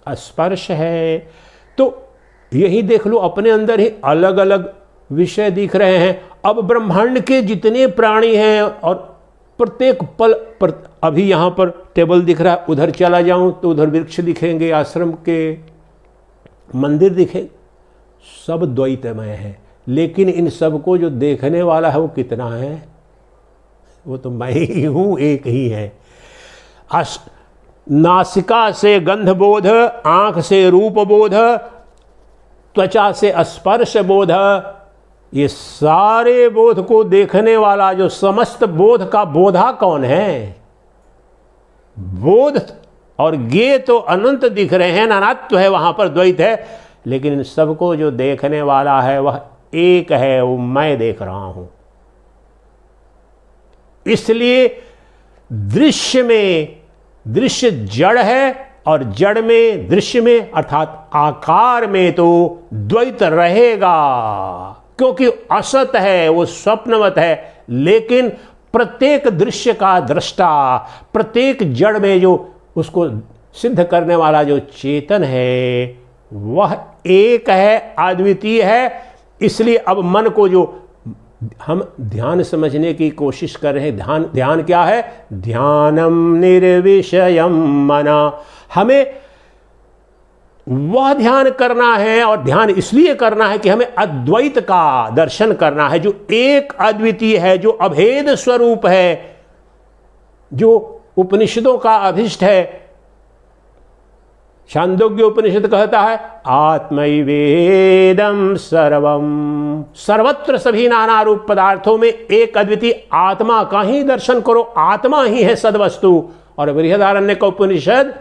स्पर्श है। तो यही देख लो, अपने अंदर ही अलग अलग विषय दिख रहे हैं। अब ब्रह्मांड के जितने प्राणी हैं, और प्रत्येक पल अभी यहाँ पर टेबल दिख रहा है, उधर चला जाऊं तो उधर वृक्ष दिखेंगे, आश्रम के मंदिर दिखेंगे, सब द्वैतमय है। लेकिन इन सबको जो देखने वाला है वो कितना है? वो तो मैं ही हूँ, एक ही है। नासिका से गंध बोध, आँख से रूप बोध, त्वचा से स्पर्श बोध, ये सारे बोध को देखने वाला जो समस्त बोध का बोधा कौन है? बोध और ज्ञेय तो अनंत दिख रहे हैं, नानात्व है, वहां पर द्वैत है। लेकिन इन सबको जो देखने वाला है वह एक है, वो मैं देख रहा हूं। इसलिए दृश्य में दृश्य जड़ है, और जड़ में दृश्य में अर्थात आकार में तो द्वैत रहेगा, क्योंकि असत है, वो स्वप्नवत है। लेकिन प्रत्येक दृश्य का दृष्टा, प्रत्येक जड़ में जो उसको सिद्ध करने वाला जो चेतन है, वह एक है, अद्वितीय है। इसलिए अब मन को जो हम ध्यान समझने की कोशिश कर रहे हैं, ध्यान क्या है? ध्यानम निर्विषयम मना। हमें वह ध्यान करना है, और ध्यान इसलिए करना है कि हमें अद्वैत का दर्शन करना है, जो एक अद्वितीय है, जो अभेद स्वरूप है, जो उपनिषदों का अभिष्ट है। छांदोग्य उपनिषद कहता है आत्मैवेदं सर्वम, सर्वत्र सभी नाना रूप पदार्थों में एक अद्वितीय आत्मा का ही दर्शन करो। आत्मा ही है सद्वस्तु। और बृहदारण्यक उपनिषद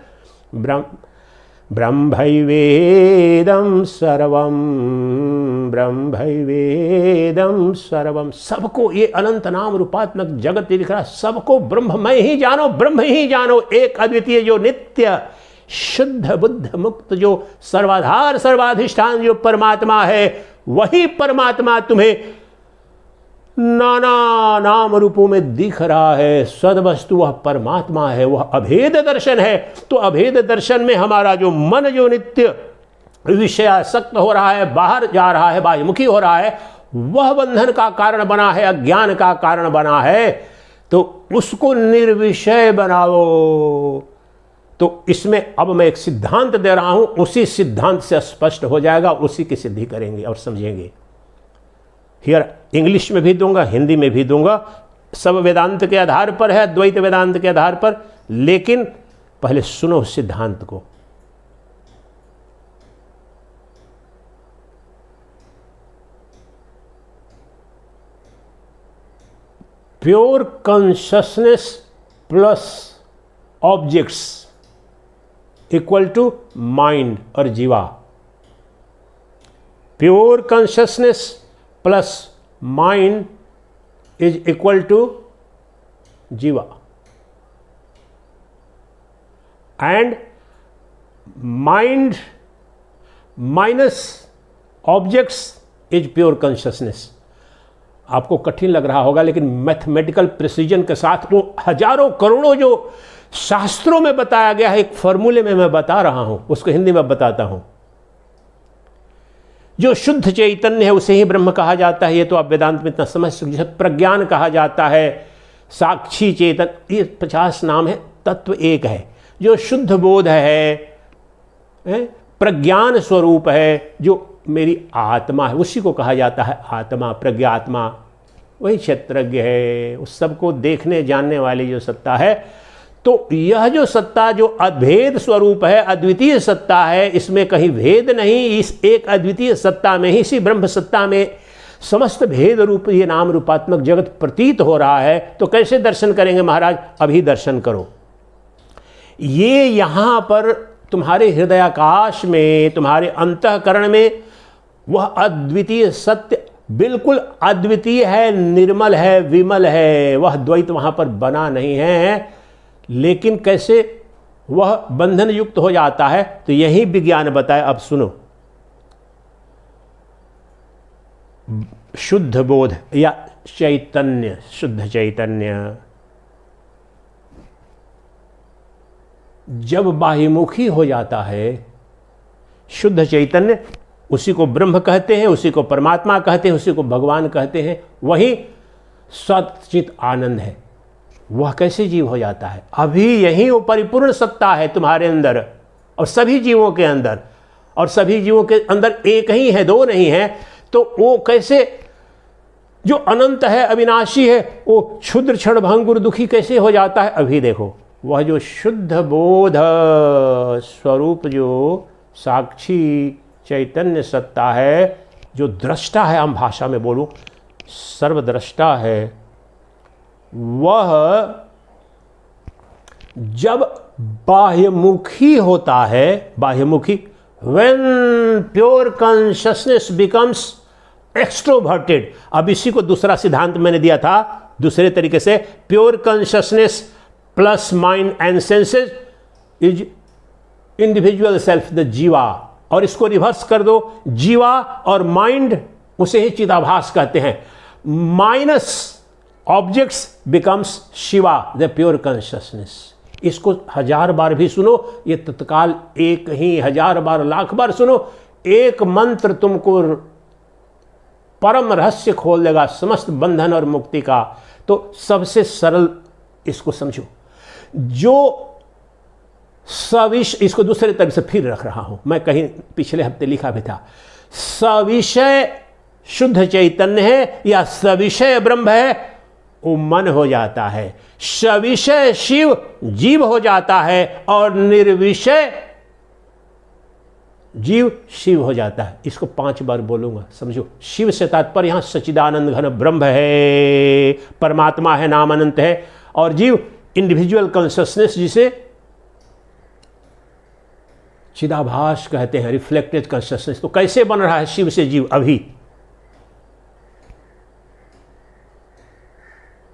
ब्रह्मैवेदं सर्वम, ब्रह्मैवेदं सर्वम, सबको ये अनंत नाम रूपात्मक जगत दिख रहा है, सबको ब्रह्ममय ही जानो, ब्रह्म ही जानो। एक अद्वितीय जो नित्य शुद्ध बुद्ध मुक्त जो सर्वाधार सर्वाधिष्ठान जो परमात्मा है, वही परमात्मा तुम्हें नाना नाम रूपों में दिख रहा है। सद्वस्तु वह परमात्मा है, वह अभेद दर्शन है। तो अभेद दर्शन में हमारा जो मन जो नित्य विषयासक्त हो रहा है, बाहर जा रहा है, बाह्यमुखी हो रहा है, वह बंधन का कारण बना है, अज्ञान का कारण बना है। तो उसको निर्विषय बनाओ। तो इसमें अब मैं एक सिद्धांत दे रहा हूं, उसी सिद्धांत से स्पष्ट हो जाएगा, उसी की सिद्धि करेंगे और समझेंगे। हियर इंग्लिश में भी दूंगा, हिंदी में भी दूंगा, सब वेदांत के आधार पर है, द्वैत वेदांत के आधार पर। लेकिन पहले सुनो सिद्धांत को। Pure consciousness plus objects equal to mind और जीवा। Pure consciousness plus mind is equal to जीवा, and mind minus objects is pure consciousness. आपको कठिन लग रहा होगा, लेकिन मैथमेटिकल प्रिसीजन के साथ वो हजारों करोड़ों जो शास्त्रों में बताया गया है, एक फॉर्मूले में मैं बता रहा हूं, उसको हिंदी में बताता हूं। जो शुद्ध चैतन्य है उसे ही ब्रह्म कहा जाता है, ये तो आप वेदांत में इतना समझ सकते। जिसे प्रज्ञान कहा जाता है, साक्षी चेतन, ये 50 नाम है, तत्व एक है। जो शुद्ध बोध है, प्रज्ञान स्वरूप है, जो मेरी आत्मा है, उसी को कहा जाता है आत्मा, प्रज्ञात्मा। वही क्षेत्रज्ञ है, उस सबको देखने जानने वाली जो सत्ता है। तो यह जो सत्ता जो अद्भेद स्वरूप है, अद्वितीय सत्ता है, इसमें कहीं भेद नहीं। इस एक अद्वितीय सत्ता में ही, इसी ब्रह्म सत्ता में समस्त भेद रूप ये नाम रूपात्मक जगत प्रतीत हो रहा है। तो कैसे दर्शन करेंगे महाराज? अभी दर्शन करो। ये यहाँ पर तुम्हारे हृदयाकाश में, तुम्हारे अंतःकरण में वह अद्वितीय सत्य बिल्कुल अद्वितीय है, निर्मल है, विमल है। वह द्वैत वहाँ पर बना नहीं है। लेकिन कैसे वह बंधन युक्त हो जाता है, तो यही विज्ञान बताए। अब सुनो, शुद्ध बोध या चैतन्य, शुद्ध चैतन्य जब बाह्यमुखी हो जाता है, शुद्ध चैतन्य, उसी को ब्रह्म कहते हैं, उसी को परमात्मा कहते हैं, उसी को भगवान कहते हैं। वही सच्चित आनंद है। वह कैसे जीव हो जाता है? अभी यही वो परिपूर्ण सत्ता है तुम्हारे अंदर और सभी जीवों के अंदर, और सभी जीवों के अंदर एक ही है, दो नहीं है। तो वो कैसे, जो अनंत है, अविनाशी है, वो क्षुद्र क्षण भंगुर दुखी कैसे हो जाता है? अभी देखो, वह जो शुद्ध बोध स्वरूप, जो साक्षी चैतन्य सत्ता है, जो दृष्टा है, हम भाषा में बोलूं सर्वद्रष्टा है, वह जब बाह्यमुखी होता है, बाह्यमुखी, when pure consciousness becomes extroverted। अब इसी को दूसरा सिद्धांत मैंने दिया था दूसरे तरीके से, pure consciousness plus mind and senses is individual self, the जीवा। और इसको रिवर्स कर दो, जीवा और माइंड, उसे ही चिदाभास कहते हैं। Minus objects becomes Shiva, the pure consciousness. इसको 1000 बार भी सुनो, ये तत्काल एक ही 1000 बार, लाख बार सुनो, एक मंत्र तुमको परम रहस्य खोल देगा समस्त बंधन और मुक्ति का। तो सबसे सरल इसको समझो, जो सविषय, इसको दूसरे तरह से फिर रख रहा हूं मैं, कहीं पिछले हफ्ते लिखा भी था। सविषय शुद्ध चैतन्य है या सविषय ब्रह्म है, वो मन हो जाता है। सविषय शिव जीव हो जाता है, और निर्विषय जीव शिव हो जाता है। इसको 5 बार बोलूंगा, समझो। शिव से तात्पर्य यहां सच्चिदानंद घन ब्रह्म है, परमात्मा है, नाम अनंत है। और जीव इंडिविजुअल कॉन्शियसनेस, जिसे चिदाभास कहते हैं, रिफ्लेक्टेड कॉन्शियसनेस। तो कैसे बन रहा है शिव से जीव? अभी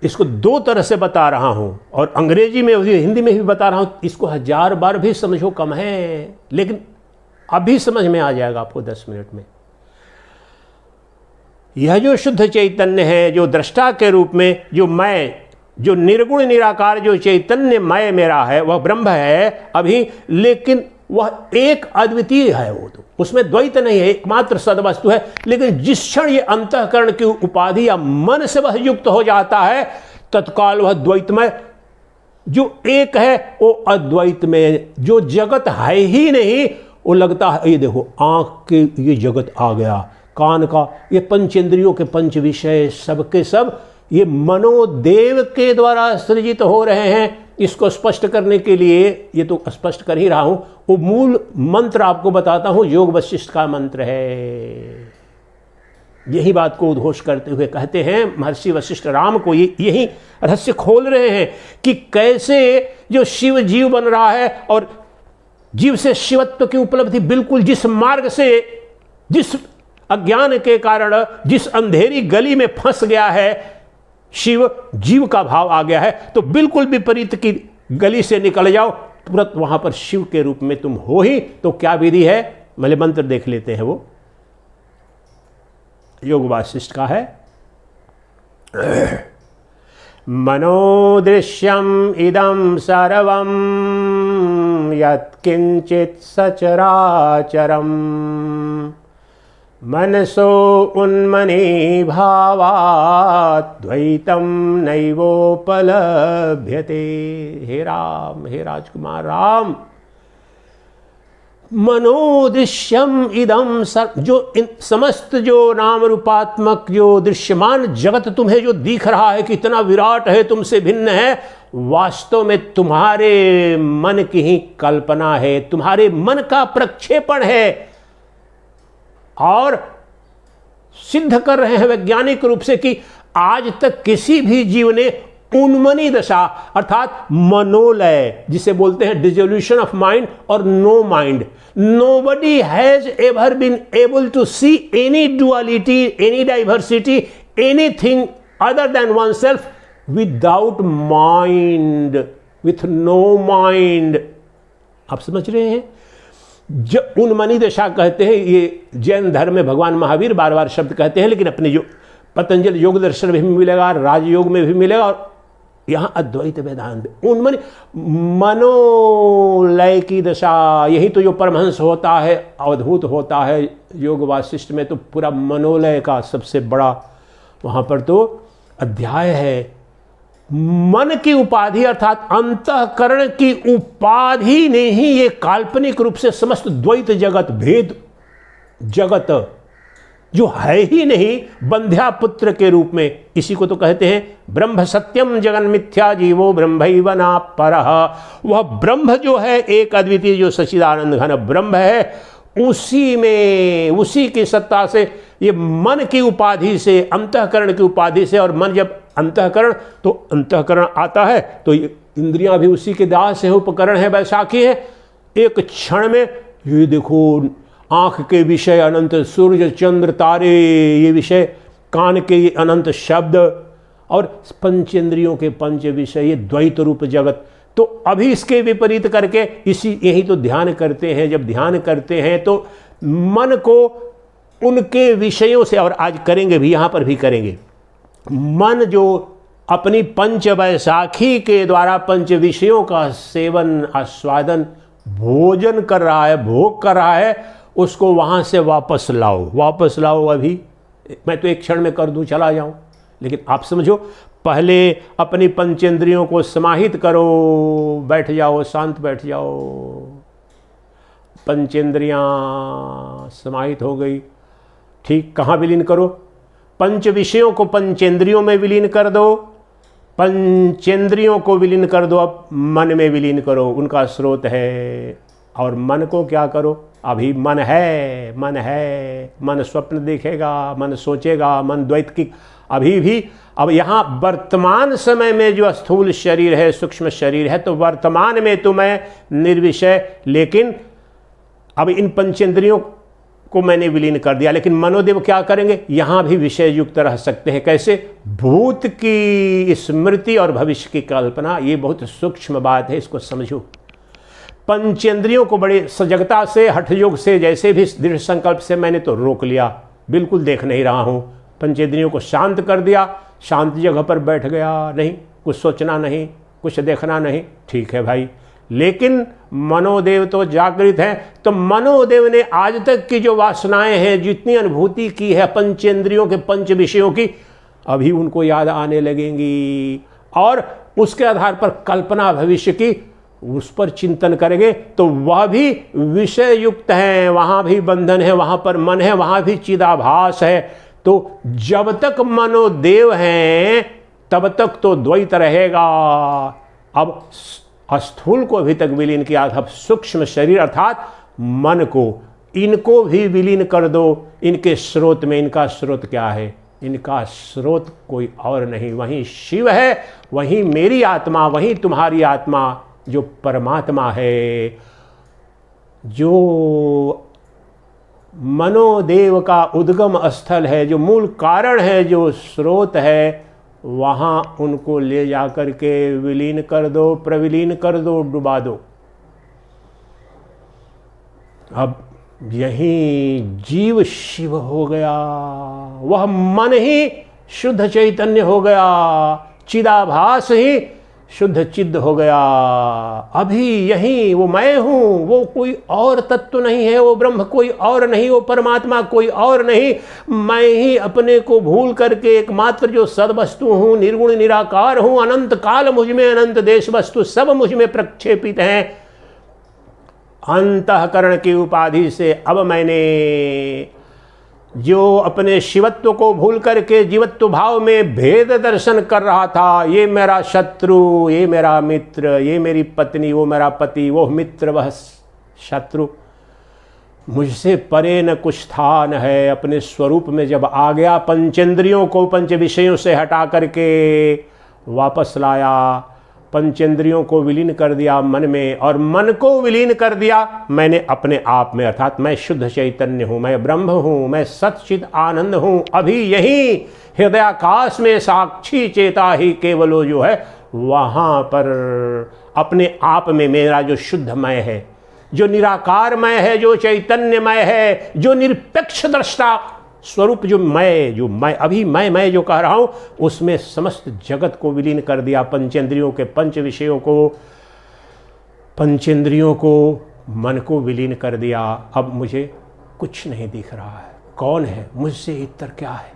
इसको 2 तरह से बता रहा हूं, और अंग्रेजी में भी, हिंदी में भी बता रहा हूं। इसको 1000 बार भी समझो कम है, लेकिन अभी समझ में आ जाएगा आपको 10 मिनट में। यह जो शुद्ध चैतन्य है, जो दृष्टा के रूप में, जो मैं, जो निर्गुण निराकार, जो चैतन्य मैं मेरा है, वह ब्रह्म है अभी। लेकिन वह एक अद्वितीय है, वो तो उसमें द्वैत नहीं है, एकमात्र सदवस्तु है। लेकिन जिस क्षण ये अंतःकरण की उपाधि या मन से वह युक्त हो जाता है, तत्काल वह द्वैतमय, जो एक है वो अद्वैत में। जो जगत है ही नहीं, वो लगता है, ये देखो आंख के ये जगत आ गया, कान का, ये पंचेंद्रियों के पंच विषय सबके सब ये मनोदेव के द्वारा सृजित हो रहे हैं। इसको स्पष्ट करने के लिए, ये तो स्पष्ट कर ही रहा हूं, वो मूल मंत्र आपको बताता हूं, योग वशिष्ठ का मंत्र है। यही बात को उद्घोष करते हुए कहते हैं महर्षि वशिष्ठ राम को, यही रहस्य खोल रहे हैं कि कैसे जो शिव जीव बन रहा है, और जीव से शिवत्व की उपलब्धि बिल्कुल जिस मार्ग से, जिस अज्ञान के कारण जिस अंधेरी गली में फंस गया है, शिव जीव का भाव आ गया है, तो बिल्कुल विपरीत की गली से निकल जाओ, तुरंत वहां पर शिव के रूप में तुम हो ही। तो क्या विधि है, भले मंत्र देख लेते हैं, वो योग वासिष्ठ का है। मनोदृश्यम इदं सर्वं यत्किंचित् सचराचरं मनसो उन्मनी भावात् द्वैतं नैवोपलभ्यते। हे राम, हे राजकुमार राम, मनोदृश्यम इदम जो इन समस्त जो नाम रूपात्मक जो दृश्यमान जगत तुम्हें जो दिख रहा है कि इतना विराट है, तुमसे भिन्न है, वास्तव में तुम्हारे मन की ही कल्पना है, तुम्हारे मन का प्रक्षेपण है। और सिद्ध कर रहे हैं वैज्ञानिक रूप से कि आज तक किसी भी जीव ने उन्मनी दशा अर्थात मनोलय जिसे बोलते हैं डिसोल्यूशन ऑफ माइंड और no mind, nobody has ever been able to see any duality, any diversity, anything other than one self without mind, with no mind. आप समझ रहे हैं? उन्मनी दशा कहते हैं, ये जैन धर्म में भगवान महावीर बार बार शब्द कहते हैं, लेकिन अपने जो पतंजलि योग दर्शन में भी मिलेगा, राजयोग में भी मिलेगा, और यहाँ अद्वैत वेदांत उन्मनी मनोलय की दशा। यही तो जो परमहंस होता है, अवधूत होता है, योग वासिष्ठ में तो पूरा मनोलय का सबसे बड़ा वहाँ पर तो अध्याय है। मन की उपाधि अर्थात अंतःकरण की उपाधि ने ही ये काल्पनिक रूप से समस्त द्वैत जगत, भेद जगत जो है ही नहीं बंध्या पुत्र के रूप में, इसी को तो कहते हैं ब्रह्म सत्यम जगन मिथ्या जीवो ब्रह्मैव न परः। वह ब्रह्म जो है एक अद्वितीय जो सच्चिदानंद घन ब्रह्म है, उसी में, उसी की सत्ता से ये मन की उपाधि से, अंतःकरण की उपाधि से, और मन जब अंतःकरण तो अंतःकरण आता है तो इंद्रियां भी उसी के दास है, उपकरण है, बैसाखी है। एक क्षण में ये देखो आंख के विषय अनंत सूर्य चंद्र तारे, ये विषय कान के अनंत शब्द, और पंचेंद्रियों के पंच विषय, ये द्वैत रूप जगत। तो अभी इसके विपरीत करके इसी यही तो ध्यान करते हैं। जब ध्यान करते हैं तो मन को उनके विषयों से, और आज करेंगे भी, यहाँ पर भी करेंगे, मन जो अपनी पंच वैसाखी के द्वारा पंच विषयों का सेवन, आस्वादन, भोजन कर रहा है, भोग कर रहा है, उसको वहाँ से वापस लाओ, वापस लाओ। अभी मैं तो एक क्षण में कर दूँ, चला जाऊँ, लेकिन आप समझो, पहले अपनी पंचेंद्रियों को समाहित करो, बैठ जाओ, शांत बैठ जाओ। पंचेंद्रियाँ समाहित हो गई, ठीक, कहाँ विलीन करो? पंच विषयों को पंचेंद्रियों में विलीन कर दो, पंचेंद्रियों को विलीन कर दो, अब मन में विलीन करो, उनका स्रोत है। और मन को क्या करो? अभी मन है, मन है, मन स्वप्न देखेगा, मन सोचेगा, मन द्वैत की अभी भी। अब यहाँ वर्तमान समय में जो स्थूल शरीर है, सूक्ष्म शरीर है, तो वर्तमान में तो मैं निर्विषय, लेकिन अब इन पंचेंद्रियों को मैंने विलीन कर दिया, लेकिन मनोदेव क्या करेंगे? यहाँ भी विषय युक्त रह सकते हैं। कैसे? भूत की स्मृति और भविष्य की कल्पना, ये बहुत सूक्ष्म बात है, इसको समझो। पंचेंद्रियों को बड़े सजगता से, हठ योग से, जैसे भी दृढ़ संकल्प से मैंने तो रोक लिया, बिल्कुल देख नहीं रहा हूँ। पंचेंद्रियों को शांत कर दिया, शांत जगह पर बैठ गया, नहीं कुछ सोचना, नहीं कुछ देखना, नहीं, ठीक है भाई। लेकिन मनोदेव तो जागृत हैं, तो मनोदेव ने आज तक की जो वासनाएं हैं, जितनी अनुभूति की है पंचेंद्रियों के पंच विषयों की, अभी उनको याद आने लगेंगी, और उसके आधार पर कल्पना भविष्य की, उस पर चिंतन करेंगे तो वह भी विषय युक्त है, वहाँ भी बंधन है, वहाँ पर मन है, वहाँ भी चिदाभास है। तो जब तक मनोदेव हैं तब तक तो द्वैत रहेगा। अब स्थूल को अभी तक विलीन किया था, सूक्ष्म शरीर अर्थात मन को, इनको भी विलीन कर दो इनके स्रोत में। इनका स्रोत क्या है? इनका स्रोत कोई और नहीं, वहीं शिव है, वहीं मेरी आत्मा, वहीं तुम्हारी आत्मा जो परमात्मा है। जो मनोदेव का उद्गम स्थल है, जो मूल कारण है, जो स्रोत है, वहाँ उनको ले जा कर के विलीन कर दो, प्रविलीन कर दो, डुबा दो। अब यही जीव शिव हो गया, वह मन ही शुद्ध चैतन्य हो गया, चिदाभास ही शुद्ध चिद्ध हो गया। अभी यही वो मैं हूं, वो कोई और तत्व नहीं है, वो ब्रह्म कोई और नहीं, वो परमात्मा कोई और नहीं, मैं ही अपने को भूल करके एकमात्र जो सद्वस्तु हूं, निर्गुण निराकार हूं, अनंत काल मुझ में, अनंत देश वस्तु सब मुझ में प्रक्षेपित हैं। अंतःकरण की उपाधि से अब मैंने जो अपने शिवत्व को भूल करके जीवत्व भाव में भेद दर्शन कर रहा था, ये मेरा शत्रु, ये मेरा मित्र, ये मेरी पत्नी, वो मेरा पति, वो मित्र, वह शत्रु, मुझसे परे न कुछ था न है, अपने स्वरूप में जब आ गया, पंचेंद्रियों को पंच विषयों से हटा करके वापस लाया, पंचेंद्रियों को विलीन कर दिया मन में, और मन को विलीन कर दिया मैंने अपने आप में, अर्थात मैं शुद्ध चैतन्य हूँ, मैं ब्रह्म हूँ, मैं सच्चिद आनंद हूँ। अभी यही हृदयाकाश में साक्षी चेता ही केवलो जो है, वहाँ पर अपने आप में मेरा जो शुद्धमय है, जो निराकारमय है, जो चैतन्यमय है, जो निरपेक्ष दृष्टा स्वरूप, जो मैं अभी मैं जो कह रहा हूं, उसमें समस्त जगत को विलीन कर दिया, पंचेंद्रियों के पंच विषयों को, पंचेंद्रियों को, मन को विलीन कर दिया। अब मुझे कुछ नहीं दिख रहा है, कौन है, मुझसे इतर क्या है,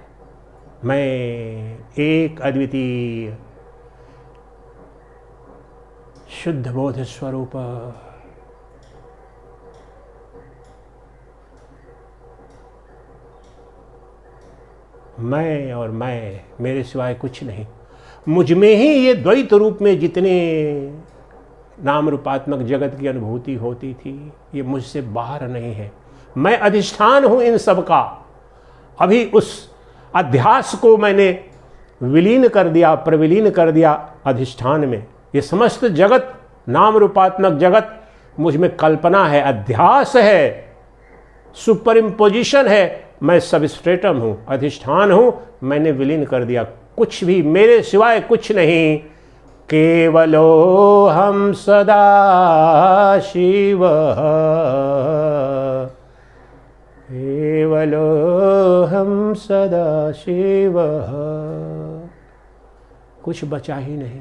मैं एक अद्वितीय शुद्ध बोध स्वरूप, मैं और मैं, मेरे सिवाय कुछ नहीं। मुझ में ही ये द्वैत रूप में जितने नाम रूपात्मक जगत की अनुभूति होती थी, ये मुझसे बाहर नहीं है। मैं अधिष्ठान हूं इन सब का। अभी उस अध्यास को मैंने विलीन कर दिया, प्रविलीन कर दिया अधिष्ठान में। ये समस्त जगत, नाम रूपात्मक जगत मुझ में कल्पना है, अध्यास है, सुपर इम्पोजिशन है। मैं सबस्ट्रेटम हूँ, अधिष्ठान हूँ, मैंने विलीन कर दिया। कुछ भी मेरे सिवाय कुछ नहीं, केवलो हम सदा शिव, केवलो हम सदा शिव, कुछ बचा ही नहीं।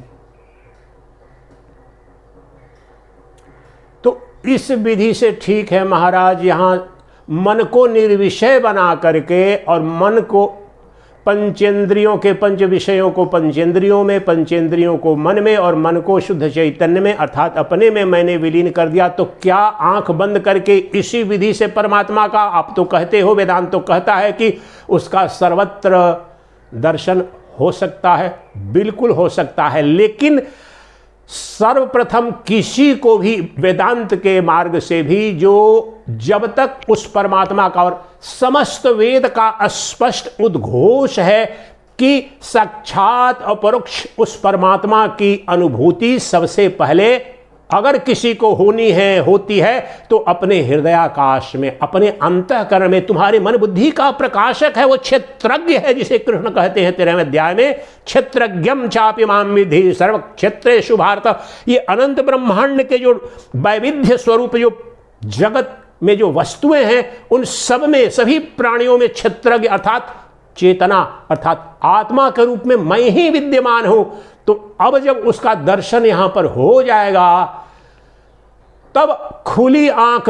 तो इस विधि से ठीक है महाराज, यहाँ मन को निर्विषय बना करके और मन को पंचेंद्रियों के पंच विषयों को पंचेंद्रियों में, पंचेंद्रियों को मन में और मन को शुद्ध चैतन्य में अर्थात अपने में मैंने विलीन कर दिया। तो क्या आंख बंद करके इसी विधि से परमात्मा का, आप तो कहते हो, वेदांत तो कहता है कि उसका सर्वत्र दर्शन हो सकता है, बिल्कुल हो सकता है। लेकिन सर्वप्रथम किसी को भी वेदांत के मार्ग से भी, जो जब तक उस परमात्मा का और समस्त वेद का स्पष्ट उद्घोष है कि साक्षात अपरोक्ष उस परमात्मा की अनुभूति सबसे पहले अगर किसी को होनी है, होती है, तो अपने हृदयाकाश में, अपने अंतःकरण में। तुम्हारे मन बुद्धि का प्रकाशक है, वो क्षेत्रज्ञ है, जिसे कृष्ण कहते हैं 13वें अध्याय में, क्षेत्रज्ञम चापि माम विद्धि सर्व क्षेत्रेषु भारत। ये अनंत ब्रह्मांड के जो वैविध्य स्वरूप, जो जगत में जो वस्तुएं हैं, उन सब में, सभी प्राणियों में क्षेत्रज्ञ अर्थात चेतना अर्थात आत्मा के रूप में मैं ही विद्यमान हूं। तो अब जब उसका दर्शन यहां पर हो जाएगा, तब खुली आंख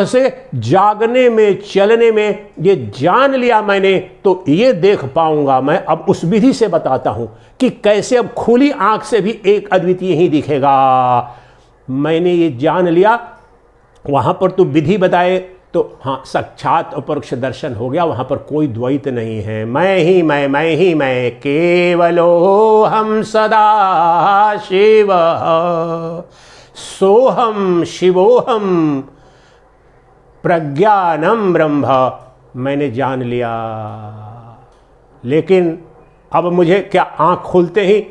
से जागने में, चलने में, ये जान लिया मैंने, तो ये देख पाऊंगा मैं। अब उस विधि से बताता हूं कि कैसे अब खुली आंख से भी एक अद्वितीय ही दिखेगा। मैंने ये जान लिया, वहां पर तो विधि बताए, तो हाँ, साक्षात अपरोक्ष दर्शन हो गया, वहां पर कोई द्वैत नहीं है। मैं ही मैं, केवलो हम सदा शिव, सोहम शिवोहम प्रज्ञानम ब्रह्म। मैंने जान लिया। लेकिन अब मुझे क्या आंख खुलते ही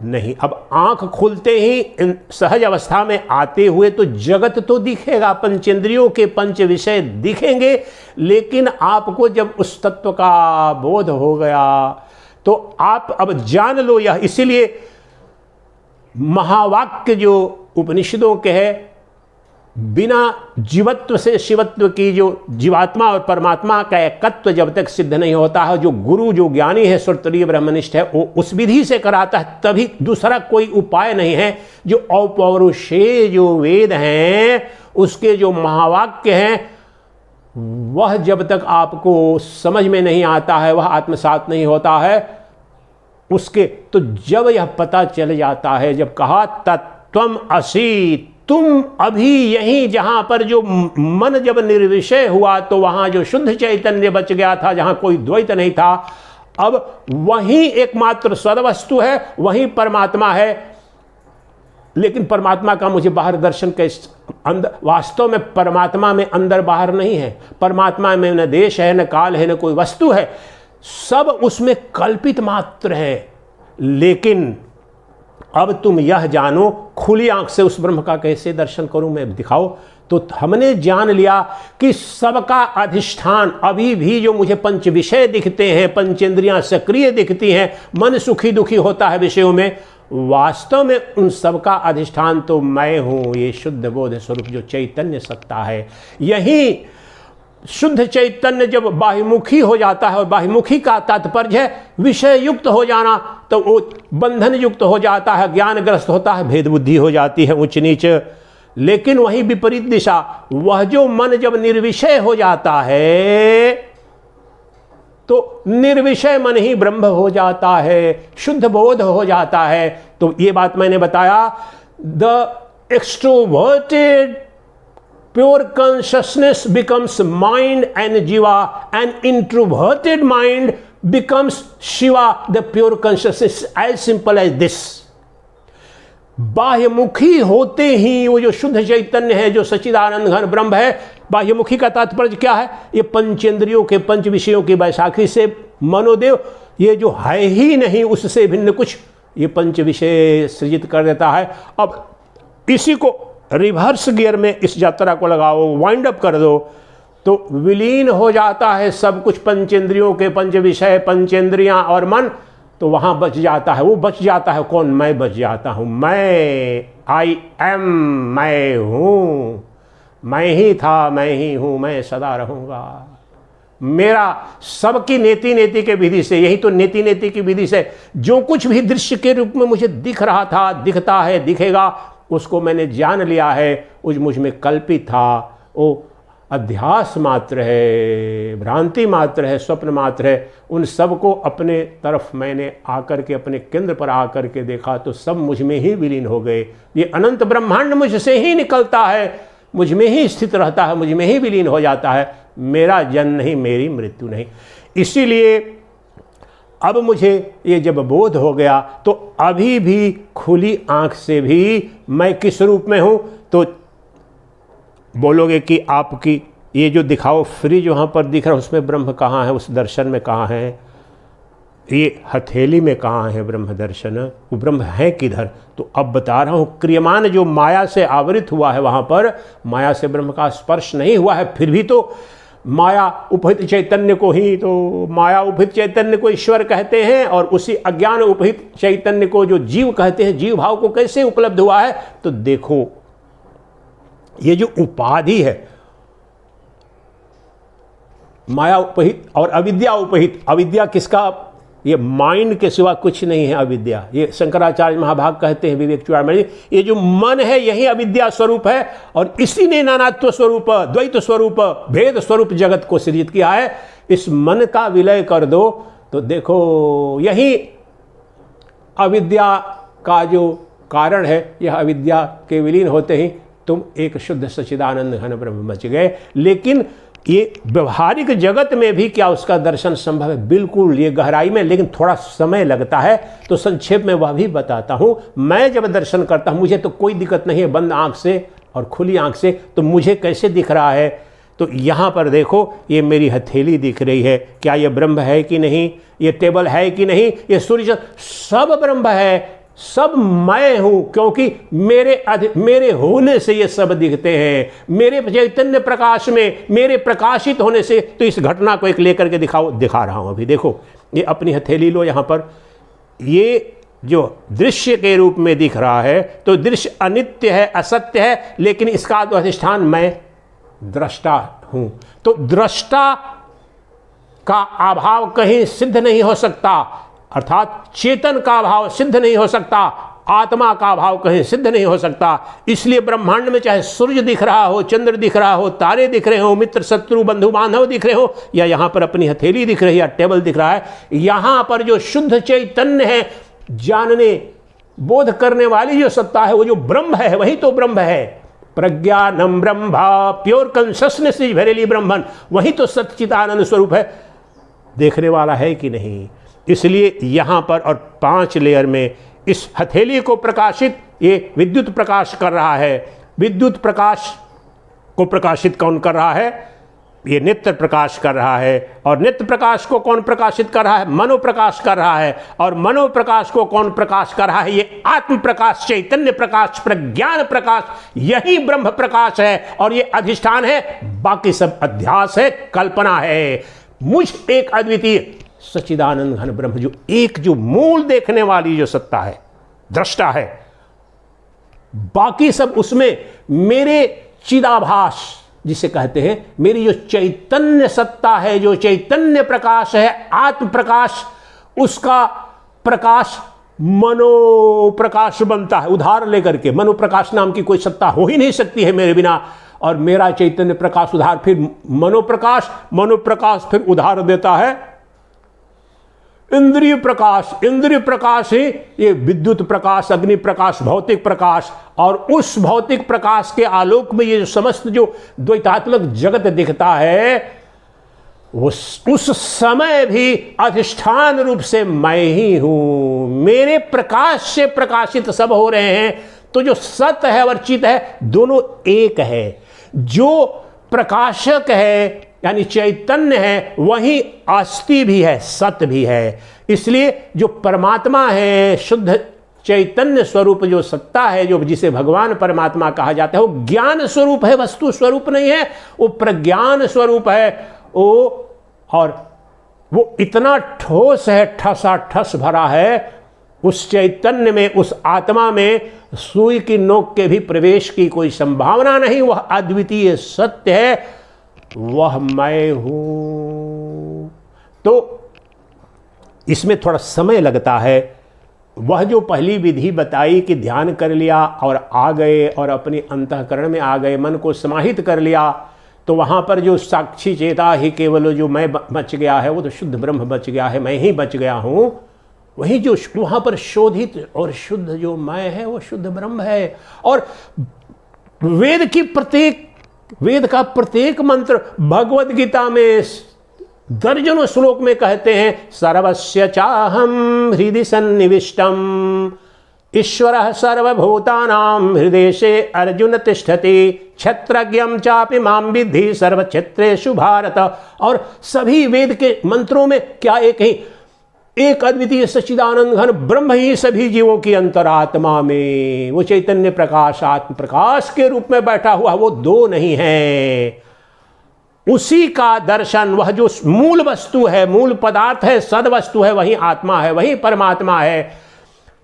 नहीं। अब आंख खुलते ही सहज अवस्था में आते हुए तो जगत तो दिखेगा, पंचेंद्रियों के पंच विषय दिखेंगे, लेकिन आपको जब उस तत्व का बोध हो गया तो आप अब जान लो यह। इसीलिए महावाक्य जो उपनिषदों के है, बिना जीवत्व से शिवत्व की जो जीवात्मा और परमात्मा का एकत्व जब तक सिद्ध नहीं होता है, जो गुरु जो ज्ञानी है श्रोत्रिय ब्रह्मनिष्ठ है, वो उस विधि से कराता है, तभी दूसरा कोई उपाय नहीं है। जो अपौरुषेय जो वेद हैं, उसके जो महावाक्य हैं, वह जब तक आपको समझ में नहीं आता है, वह आत्मसात नहीं होता है उसके, तो जब यह पता चल जाता है, जब कहा तत्त्वम असि, तुम अभी यहीं जहां पर जो मन जब निर्विषय हुआ तो वहां जो शुद्ध चैतन्य बच गया था, जहां कोई द्वैत नहीं था, अब वहीं एकमात्र सदवस्तु है, वहीं परमात्मा है। लेकिन परमात्मा का मुझे बाहर दर्शन कैसे, अंदर वास्तव में परमात्मा में अंदर बाहर नहीं है। परमात्मा में न देश है, न काल है, न कोई वस्तु है, सब उसमें कल्पित मात्र है। लेकिन अब तुम यह जानो, खुली आंख से उस ब्रह्म का कैसे दर्शन करूं मैं, दिखाओ। तो हमने जान लिया कि सबका अधिष्ठान, अभी भी जो मुझे पंच विषय दिखते हैं, पंचेंद्रियां सक्रिय दिखती हैं, मन सुखी दुखी होता है विषयों में, वास्तव में उन सबका अधिष्ठान तो मैं हूं। ये शुद्ध बोध स्वरूप जो चैतन्य सत्ता है, यही शुद्ध चैतन्य जब बाह्यमुखी हो जाता है, और बाह्यमुखी का तात्पर्य है विषय युक्त हो जाना, तो वो बंधन युक्त हो जाता है, ज्ञानग्रस्त होता है, भेद बुद्धि हो जाती है, ऊंच नीच। लेकिन वही विपरीत दिशा, वह जो मन जब निर्विषय हो जाता है तो निर्विषय मन ही ब्रह्म हो जाता है, शुद्ध बोध हो जाता है। तो ये बात मैंने बताया, the extroverted pure consciousness becomes mind and jiva, and introverted mind becomes shiva, the pure consciousness, as simple as this। बाह्यमुखी होते ही वो जो शुद्ध चैतन्य है, जो सच्चिदानंद घन ब्रह्म है, बाह्यमुखी का तात्पर्य क्या है, ये पंचेंद्रियों के पंच विषयों की बैसाखी से मनोदेव, ये जो है ही नहीं उससे भिन्न कुछ, ये पंच विषय सृजित कर देता है। अब इसी को रिवर्स गियर में इस यात्रा को लगाओ, वाइंड अप कर दो, तो विलीन हो जाता है सब कुछ, पंचेंद्रियों के पंच विषय, पंचेंद्रियां और मन, तो वहां बच जाता है। वो बच जाता है कौन, मैं बच जाता हूं। मैं, आई एम, मैं हूं, मैं ही था, मैं ही हूं, मैं सदा रहूंगा। मेरा सबकी नेति नेति के विधि से, यही तो नेति नेति की विधि से जो कुछ भी दृश्य के रूप में मुझे दिख रहा था, दिखता है, दिखेगा, उसको मैंने जान लिया है, उस मुझ में कल्पित था, वो अध्यास मात्र है, भ्रांति मात्र है, स्वप्न मात्र है। उन सब को अपने तरफ मैंने आकर के, अपने केंद्र पर आकर के देखा तो सब मुझ में ही विलीन हो गए। ये अनंत ब्रह्मांड मुझसे ही निकलता है, मुझ में ही स्थित रहता है, मुझ में ही विलीन हो जाता है। मेरा जन्म नहीं, मेरी मृत्यु नहीं। इसीलिए अब मुझे ये जब बोध हो गया तो अभी भी खुली आंख से भी मैं किस रूप में हूं, तो बोलोगे कि आपकी ये जो दिखाओ फ्रिज वहां पर दिख रहा है, उसमें ब्रह्म कहाँ है, उस दर्शन में कहाँ है, ये हथेली में कहाँ है ब्रह्म दर्शन, वो ब्रह्म है किधर। तो अब बता रहा हूं, क्रियमान जो माया से आवृत हुआ है, वहां पर माया से ब्रह्म का स्पर्श नहीं हुआ है, फिर भी तो माया उपहित चैतन्य को ही, तो माया उपहित चैतन्य को ईश्वर कहते हैं, और उसी अज्ञान उपहित चैतन्य को जो जीव कहते हैं, जीव भाव को कैसे उपलब्ध हुआ है। तो देखो ये जो उपाधि है, माया उपहित और अविद्या उपहित, अविद्या किसका, ये माइंड के सिवा कुछ नहीं है अविद्या। ये शंकराचार्य महाभाग कहते हैं विवेक चूड़ामणि में, ये जो मन है यही अविद्या स्वरूप है, और इसी ने नानात्व स्वरूप, द्वैत स्वरूप, भेद स्वरूप जगत को सृजित किया है। इस मन का विलय कर दो तो देखो यही अविद्या का जो कारण है, यह अविद्या के विलीन होते ही तुम एक शुद्ध सच्चिदानंद घन ब्रह्म बच गए। लेकिन ये व्यवहारिक जगत में भी क्या उसका दर्शन संभव है? बिल्कुल, ये गहराई में, लेकिन थोड़ा समय लगता है, तो संक्षेप में वह भी बताता हूं। मैं जब दर्शन करता हूं, मुझे तो कोई दिक्कत नहीं है बंद आंख से और खुली आंख से, तो मुझे कैसे दिख रहा है, तो यहां पर देखो, ये मेरी हथेली दिख रही है, क्या ये ब्रह्म है कि नहीं, ये टेबल है कि नहीं, ये सूर्य सब ब्रह्म है, सब मैं हूं, क्योंकि मेरे होने से ये सब दिखते हैं, मेरे चैतन्य प्रकाश में, मेरे प्रकाशित होने से। तो इस घटना को एक लेकर के दिखा रहा हूं। अभी देखो, ये अपनी हथेली लो, यहां पर ये जो दृश्य के रूप में दिख रहा है, तो दृश्य अनित्य है, असत्य है, लेकिन इसका अधिष्ठान मैं दृष्टा हूं। तो दृष्टा का अभाव कहीं सिद्ध नहीं हो सकता, अर्थात चेतन का अभाव सिद्ध नहीं हो सकता, आत्मा का अभाव कहीं सिद्ध नहीं हो सकता। इसलिए ब्रह्मांड में चाहे सूर्य दिख रहा हो, चंद्र दिख रहा हो, तारे दिख रहे हो, मित्र शत्रु बंधु बांधव दिख रहे हो, या यहां पर अपनी हथेली दिख रही है, या टेबल दिख रहा है, यहां पर जो शुद्ध चैतन्य है, जानने बोध करने वाली जो सत्ता है, वो जो ब्रह्म है, वही तो ब्रह्म है। प्रज्ञानम ब्रह्म, प्योर कंसियसनेस इज वेरीली ब्रह्मन, वही तो सच्चिदानंद स्वरूप है। देखने वाला है कि नहीं? इसलिए यहां पर और 5 लेयर में इस हथेली को प्रकाशित ये विद्युत प्रकाश कर रहा है। विद्युत प्रकाश को प्रकाशित कौन कर रहा है? ये नित्य प्रकाश कर रहा है। और नित्य प्रकाश को कौन प्रकाशित कर रहा है? मनो प्रकाश कर रहा है। और मनो प्रकाश को कौन प्रकाश कर रहा है? ये आत्म प्रकाश, चैतन्य प्रकाश, प्रज्ञान प्रकाश, यही ब्रह्म प्रकाश है। और ये अधिष्ठान है, बाकी सब अध्यास है, कल्पना है। मुझ एक अद्वितीय सच्चिदानंद घन ब्रह्म, जो एक, जो मूल देखने वाली जो सत्ता है, दृष्टा है, बाकी सब उसमें मेरे चिदाभास जिसे कहते हैं, मेरी जो चैतन्य सत्ता है, जो चैतन्य प्रकाश है, आत्म प्रकाश, उसका प्रकाश मनो प्रकाश बनता है। उदाहरण लेकर के, मनो प्रकाश नाम की कोई सत्ता हो ही नहीं सकती है मेरे बिना, और मेरा चैतन्य प्रकाश उधार, फिर मनोप्रकाश फिर उधार देता है इंद्रिय प्रकाश। इंद्रिय प्रकाश ही ये विद्युत प्रकाश, अग्नि प्रकाश, भौतिक प्रकाश, और उस भौतिक प्रकाश के आलोक में ये जो समस्त जो द्वैतात्मक जगत दिखता है, उस समय भी अधिष्ठान रूप से मैं ही हूं। मेरे प्रकाश से प्रकाशित सब हो रहे हैं। तो जो सत है और चित है, दोनों एक है। जो प्रकाशक है यानी चैतन्य है, वही अस्थि भी है, सत्य भी है। इसलिए जो परमात्मा है, शुद्ध चैतन्य स्वरूप जो सत्ता है, जो जिसे भगवान परमात्मा कहा जाता है, वो ज्ञान स्वरूप है, वस्तु स्वरूप नहीं है, वो प्रज्ञान स्वरूप है। और वो इतना ठोस है, ठसा ठस भरा है। उस चैतन्य में, उस आत्मा में सुई की नोक के भी प्रवेश की कोई संभावना नहीं। वह अद्वितीय सत्य है, वह मैं हूं। तो इसमें थोड़ा समय लगता है। वह जो पहली विधि बताई कि ध्यान कर लिया और आ गए और अपने अंतःकरण में आ गए, मन को समाहित कर लिया, तो वहां पर जो साक्षी चेता ही केवल जो मैं बच गया है, वो तो शुद्ध ब्रह्म बच गया है, मैं ही बच गया हूं। वही जो वहां पर शोधित और शुद्ध जो मैं है, वो शुद्ध ब्रह्म है। और वेद का प्रत्येक मंत्र भगवद गीता में दर्जनों श्लोक में कहते हैं, सर्वस्य चाहम हृदि सन्निविष्टम ईश्वरः सर्वभूतानां हृदेशे अर्जुन तिष्ठति क्षत्रज्ञं चापि मां विद्धि सर्वक्षेत्रेषु भारत। और सभी वेद के मंत्रों में क्या एक अद्वितीय सच्चिदानंद घन ब्रह्म ही सभी जीवों की अंतरात्मा में, वो चैतन्य प्रकाश, आत्म प्रकाश के रूप में बैठा हुआ, वो दो नहीं है। उसी का दर्शन, वह जो मूल वस्तु है, मूल पदार्थ है, सद वस्तु है, वही आत्मा है, वही परमात्मा है।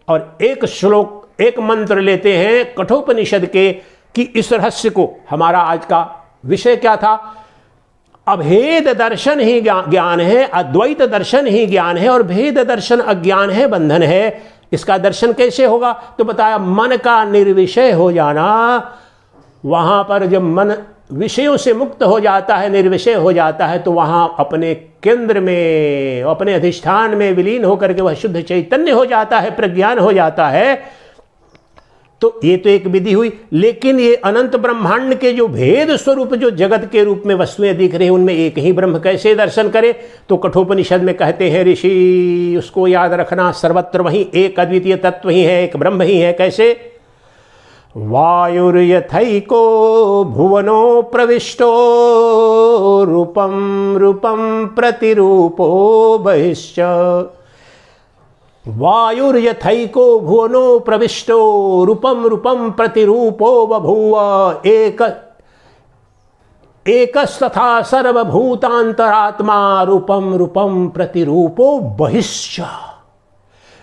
और एक श्लोक, एक मंत्र लेते हैं कठोपनिषद के, कि इस रहस्य को, हमारा आज का विषय क्या था? अभेद दर्शन ही ज्ञान है, अद्वैत दर्शन ही ज्ञान है, और भेद दर्शन अज्ञान है, बंधन है। इसका दर्शन कैसे होगा? तो बताया, मन का निर्विषय हो जाना। वहां पर जब मन विषयों से मुक्त हो जाता है, निर्विषय हो जाता है, तो वहां अपने केंद्र में, अपने अधिष्ठान में विलीन होकर के वह शुद्ध चैतन्य हो जाता है, प्रज्ञान हो जाता है। तो ये तो एक विधि हुई, लेकिन ये अनंत ब्रह्मांड के जो भेद स्वरूप, जो जगत के रूप में वस्तुएं दिख रही हैं, उनमें एक ही ब्रह्म कैसे दर्शन करे? तो कठोपनिषद में कहते हैं ऋषि, उसको याद रखना, सर्वत्र वही एक अद्वितीय तत्व ही है, एक ब्रह्म ही है। कैसे? वायुर्यथैको भुवनो प्रविष्टो रूपम रूपम प्रतिरूपो बहिश्च। वायुर्यथैको भुवनो प्रविष्टो रूपम रूपम प्रतिरूपो बभूव एकस्तथा सर्वभूतांतरात्मा रूपम रूपम प्रतिरूपो बहिश्च।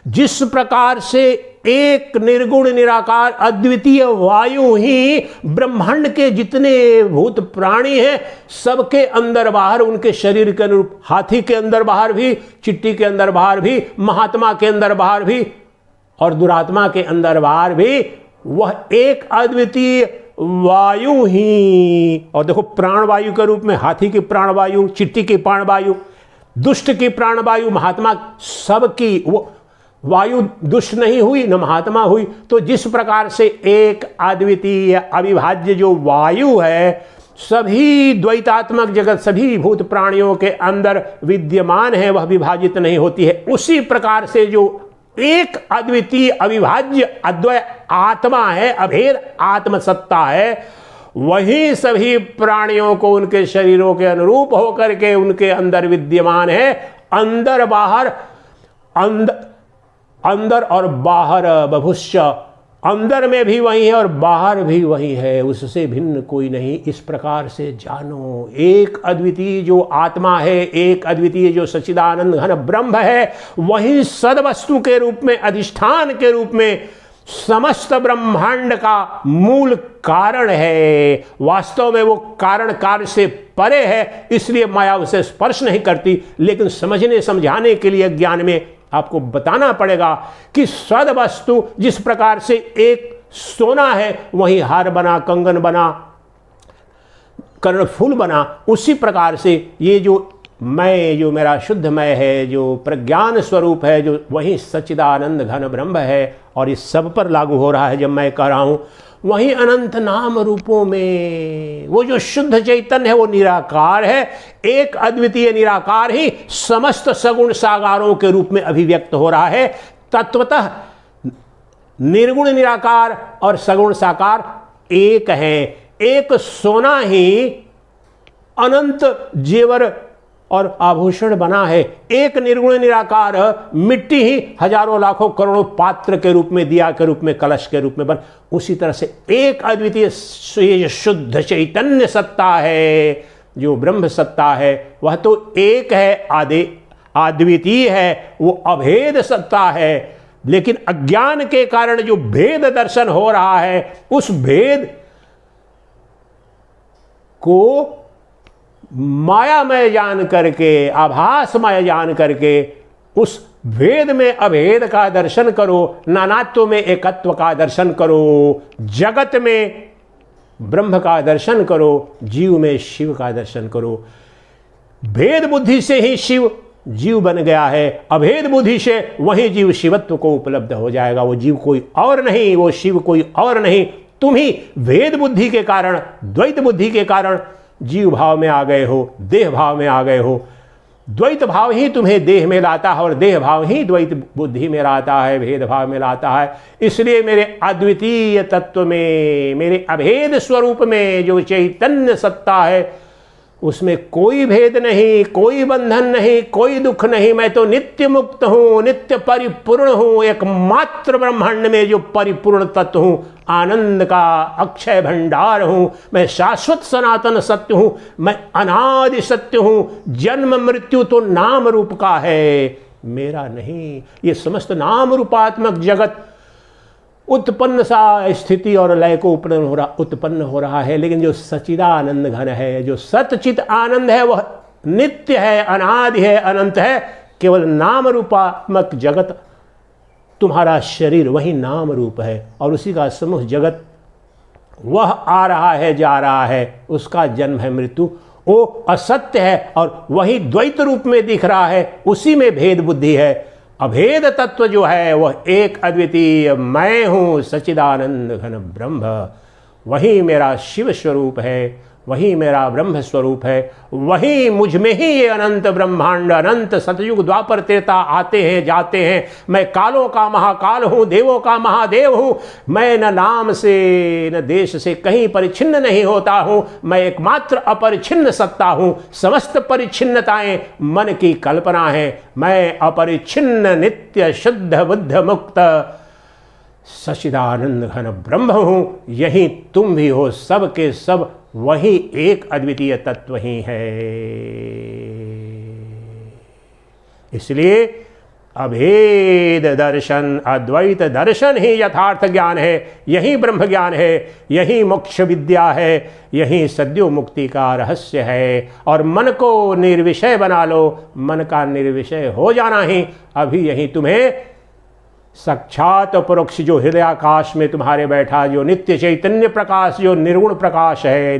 जिस प्रकार से एक निर्गुण निराकार अद्वितीय वायु ही ब्रह्मांड के जितने भूत प्राणी हैं सबके अंदर बाहर, उनके शरीर के अनुरूप, हाथी के अंदर बाहर भी, चिट्टी के अंदर बाहर भी, महात्मा के अंदर बाहर भी और दुरात्मा के अंदर बाहर भी, वह एक अद्वितीय वायु ही। और देखो, प्राणवायु के रूप में हाथी की प्राणवायु, चिट्टी की प्राणवायु, दुष्ट की प्राणवायु, महात्मा, सबकी वो वायु दुष्ट नहीं हुई न महात्मा हुई। तो जिस प्रकार से एक अद्वितीय अविभाज्य जो वायु है सभी द्वैतात्मक जगत, सभी भूत प्राणियों के अंदर विद्यमान है, वह विभाजित नहीं होती है, उसी प्रकार से जो एक अद्वितीय अविभाज्य अद्वय आत्मा है, अभेद आत्मसत्ता है, वही सभी प्राणियों को उनके शरीरों के अनुरूप होकर के उनके अंदर विद्यमान है। अंदर बाहर, अंदर और बाहर बभुश्च, अंदर में भी वही है और बाहर भी वही है, उससे भिन्न कोई नहीं। इस प्रकार से जानो, एक अद्वितीय जो आत्मा है, एक अद्वितीय जो सच्चिदानंद घन ब्रह्म है, वही सदवस्तु के रूप में, अधिष्ठान के रूप में समस्त ब्रह्मांड का मूल कारण है। वास्तव में वो कारण कार्य से परे है, इसलिए माया उसे स्पर्श नहीं करती। लेकिन समझने समझाने के लिए ज्ञान में आपको बताना पड़ेगा कि सद वस्तु जिस प्रकार से एक सोना है, वही हार बना, कंगन बना, कर्णफूल बना, उसी प्रकार से ये जो मैं, जो मेरा शुद्ध मैं है, जो प्रज्ञान स्वरूप है, जो वही सच्चिदानंद घन ब्रह्म है और इस सब पर लागू हो रहा है। जब मैं कह रहा हूं वही अनंत नाम रूपों में वो जो शुद्ध चैतन्य है वो निराकार है, एक अद्वितीय निराकार ही समस्त सगुण साकारों के रूप में अभिव्यक्त हो रहा है। तत्वतः निर्गुण निराकार और सगुण साकार एक है। एक सोना ही अनंत जेवर और आभूषण बना है, एक निर्गुण निराकार मिट्टी ही हजारों लाखों करोड़ों पात्र के रूप में, दिया के रूप में, कलश के रूप में बन। उसी तरह से एक अद्वितीय शुद्ध चैतन्य सत्ता है, जो ब्रह्म सत्ता है, वह तो एक है, अद्वितीय है, वो अभेद सत्ता है। लेकिन अज्ञान के कारण जो भेद दर्शन हो रहा है, उस भेद को मायामय जान करके, आभासमय जान करके, उस भेद में अभेद का दर्शन करो, नानात्व में एकत्व का दर्शन करो, जगत में ब्रह्म का दर्शन करो, जीव में शिव का दर्शन करो। भेद बुद्धि से ही शिव जीव बन गया है, अभेद बुद्धि से वही जीव शिवत्व को उपलब्ध हो जाएगा। वो जीव कोई और नहीं, वो शिव कोई और नहीं। तुम ही भेद बुद्धि के कारण, द्वैत बुद्धि के कारण जीव भाव में आ गए हो, देह भाव में आ गए हो। द्वैत भाव ही तुम्हें देह में लाता है और देह भाव ही द्वैत बुद्धि में लाता है, भेद भाव में लाता है। इसलिए मेरे अद्वितीय तत्व में, मेरे अभेद स्वरूप में जो चैतन्य सत्ता है, उसमें कोई भेद नहीं, कोई बंधन नहीं, कोई दुख नहीं। मैं तो नित्य मुक्त हूं, नित्य परिपूर्ण हूं, एकमात्र ब्रह्मांड में जो परिपूर्ण तत्व हूं, आनंद का अक्षय भंडार हूं। मैं शाश्वत सनातन सत्य हूं, मैं अनादि सत्य हूं। जन्म मृत्यु तो नाम रूप का है, मेरा नहीं। ये समस्त नाम रूपात्मक जगत उत्पन्न सा स्थिति और लय को उत्पन्न हो रहा है। लेकिन जो सच्चिदानंद घन है, जो सतचित आनंद है, वह नित्य है, अनादि है, अनंत है। केवल नाम रूपात्मक जगत, तुम्हारा शरीर वही नाम रूप है और उसी का समूह जगत, वह आ रहा है, जा रहा है, उसका जन्म है, मृत्यु, वो असत्य है और वही द्वैत रूप में दिख रहा है। उसी में भेद बुद्धि है। अभेद तत्व जो है वह एक अद्वितीय मैं हूं, सच्चिदानंद घन ब्रह्म, वही मेरा शिव स्वरूप है, वही मेरा ब्रह्म स्वरूप है, वही मुझ में ही ये अनंत ब्रह्मांड, अनंत सतयुग द्वापर त्रेता आते हैं जाते हैं। मैं कालों का महाकाल हूँ, देवों का महादेव हूँ। मैं न नाम से न देश से कहीं परिच्छिन्न नहीं होता हूँ। मैं एकमात्र अपरिच्छिन्न सत्ता हूँ। समस्त परिच्छिन्नताएं मन की कल्पना है। मैं अपरिच्छिन्न नित्य शुद्ध बुद्ध मुक्त सच्चिदानंद घन ब्रह्म हूँ। यही तुम भी हो, सब के सब वही एक अद्वितीय तत्व ही है। इसलिए अभेद दर्शन, अद्वैत दर्शन ही यथार्थ ज्ञान है। यही ब्रह्म ज्ञान है, यही मोक्ष विद्या है, यही सद्यो मुक्ति का रहस्य है। और मन को निर्विषय बना लो, मन का निर्विषय हो जाना ही अभी यही तुम्हें साक्षात परोक्ष जो हृदयाकाश में तुम्हारे बैठा, जो नित्य चैतन्य प्रकाश, जो निर्गुण प्रकाश है,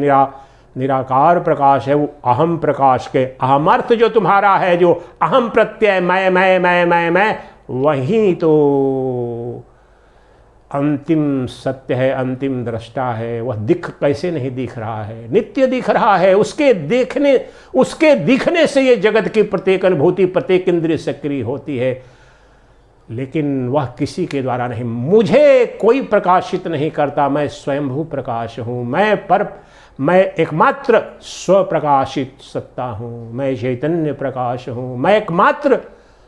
निराकार प्रकाश है, वो अहम प्रकाश के अहम अर्थ जो तुम्हारा है, जो अहम प्रत्यय मैं, वही तो अंतिम सत्य है, अंतिम दृष्टा है। वह दिख कैसे नहीं दिख रहा है, नित्य दिख रहा है। उसके दिखने से ये जगत की प्रत्येक अनुभूति, प्रत्येक इंद्रिय सक्रिय होती है। लेकिन वह किसी के द्वारा नहीं, मुझे कोई प्रकाशित नहीं करता। मैं स्वयंभू प्रकाश हूँ, मैं एकमात्र स्वप्रकाशित सत्ता हूँ। मैं चैतन्य प्रकाश हूँ, मैं एकमात्र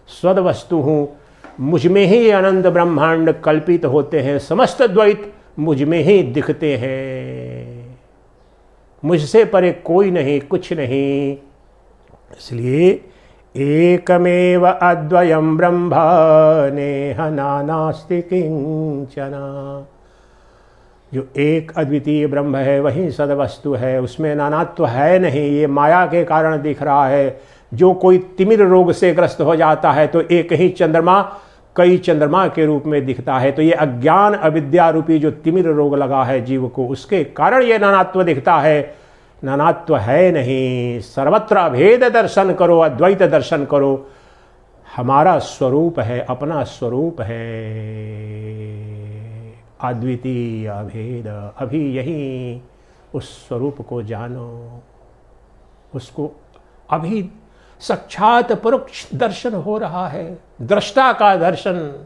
स्वद वस्तु हूँ। मुझ में ही अनंत ब्रह्मांड कल्पित होते हैं। समस्त द्वैत मुझ में ही दिखते हैं। मुझसे परे कोई नहीं, कुछ नहीं। इसलिए एकमेव अद्वयं ब्रह्म नेह नानास्ति किंचन। जो एक अद्वितीय ब्रह्म है वही सदवस्तु है, उसमें नानात्व है नहीं। ये माया के कारण दिख रहा है। जो कोई तिमिर रोग से ग्रस्त हो जाता है तो एक ही चंद्रमा कई चंद्रमा के रूप में दिखता है। तो ये अज्ञान अविद्या रूपी जो तिमिर रोग लगा है जीव को, उसके कारण ये नानात्व दिखता है। नानात्व है नहीं। सर्वत्र अभेद दर्शन करो, अद्वैत दर्शन करो। हमारा स्वरूप है, अपना स्वरूप है अद्वितीय अभेद। अभी यही उस स्वरूप को जानो, उसको अभी साक्षात परोक्ष दर्शन हो रहा है। दृष्टा का दर्शन,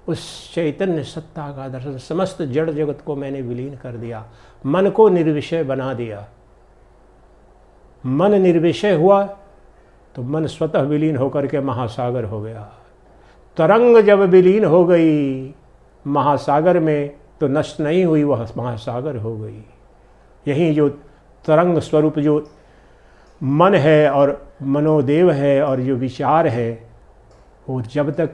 उस चैतन्य सत्ता का दर्शन। समस्त जड़ जगत को मैंने विलीन कर दिया, मन को निर्विषय बना दिया। मन निर्विषय हुआ तो मन स्वतः विलीन होकर के महासागर हो गया। तरंग जब विलीन हो गई महासागर में तो नष्ट नहीं हुई, वह महासागर हो गई। यही जो तरंग स्वरूप जो मन है और मनोदेव है और जो विचार है, वो जब तक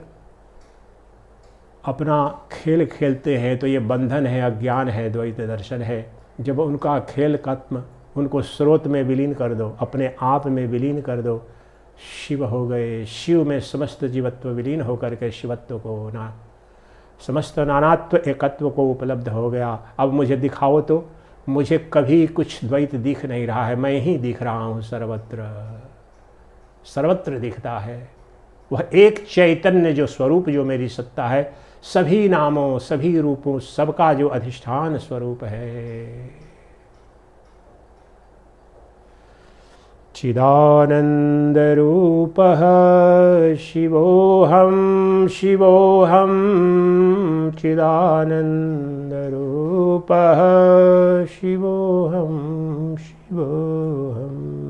अपना खेल खेलते हैं तो ये बंधन है, अज्ञान है, द्वैत दर्शन है। जब उनका खेल खत्म, उनको स्रोत में विलीन कर दो, अपने आप में विलीन कर दो, शिव हो गए। शिव में समस्त जीवत्व विलीन होकर के शिवत्व को समस्त नानात्व एकत्व को उपलब्ध हो गया। अब मुझे दिखाओ तो मुझे कभी कुछ द्वैत दिख नहीं रहा है, मैं ही दिख रहा हूँ। सर्वत्र दिखता है वह एक चैतन्य जो स्वरूप, जो मेरी सत्ता है, सभी नामों सभी रूपों सबका जो अधिष्ठान स्वरूप है। चिदानंद रूपः शिवोहम शिवोहम, चिदानंद रूपः शिवोहम शिवोहम।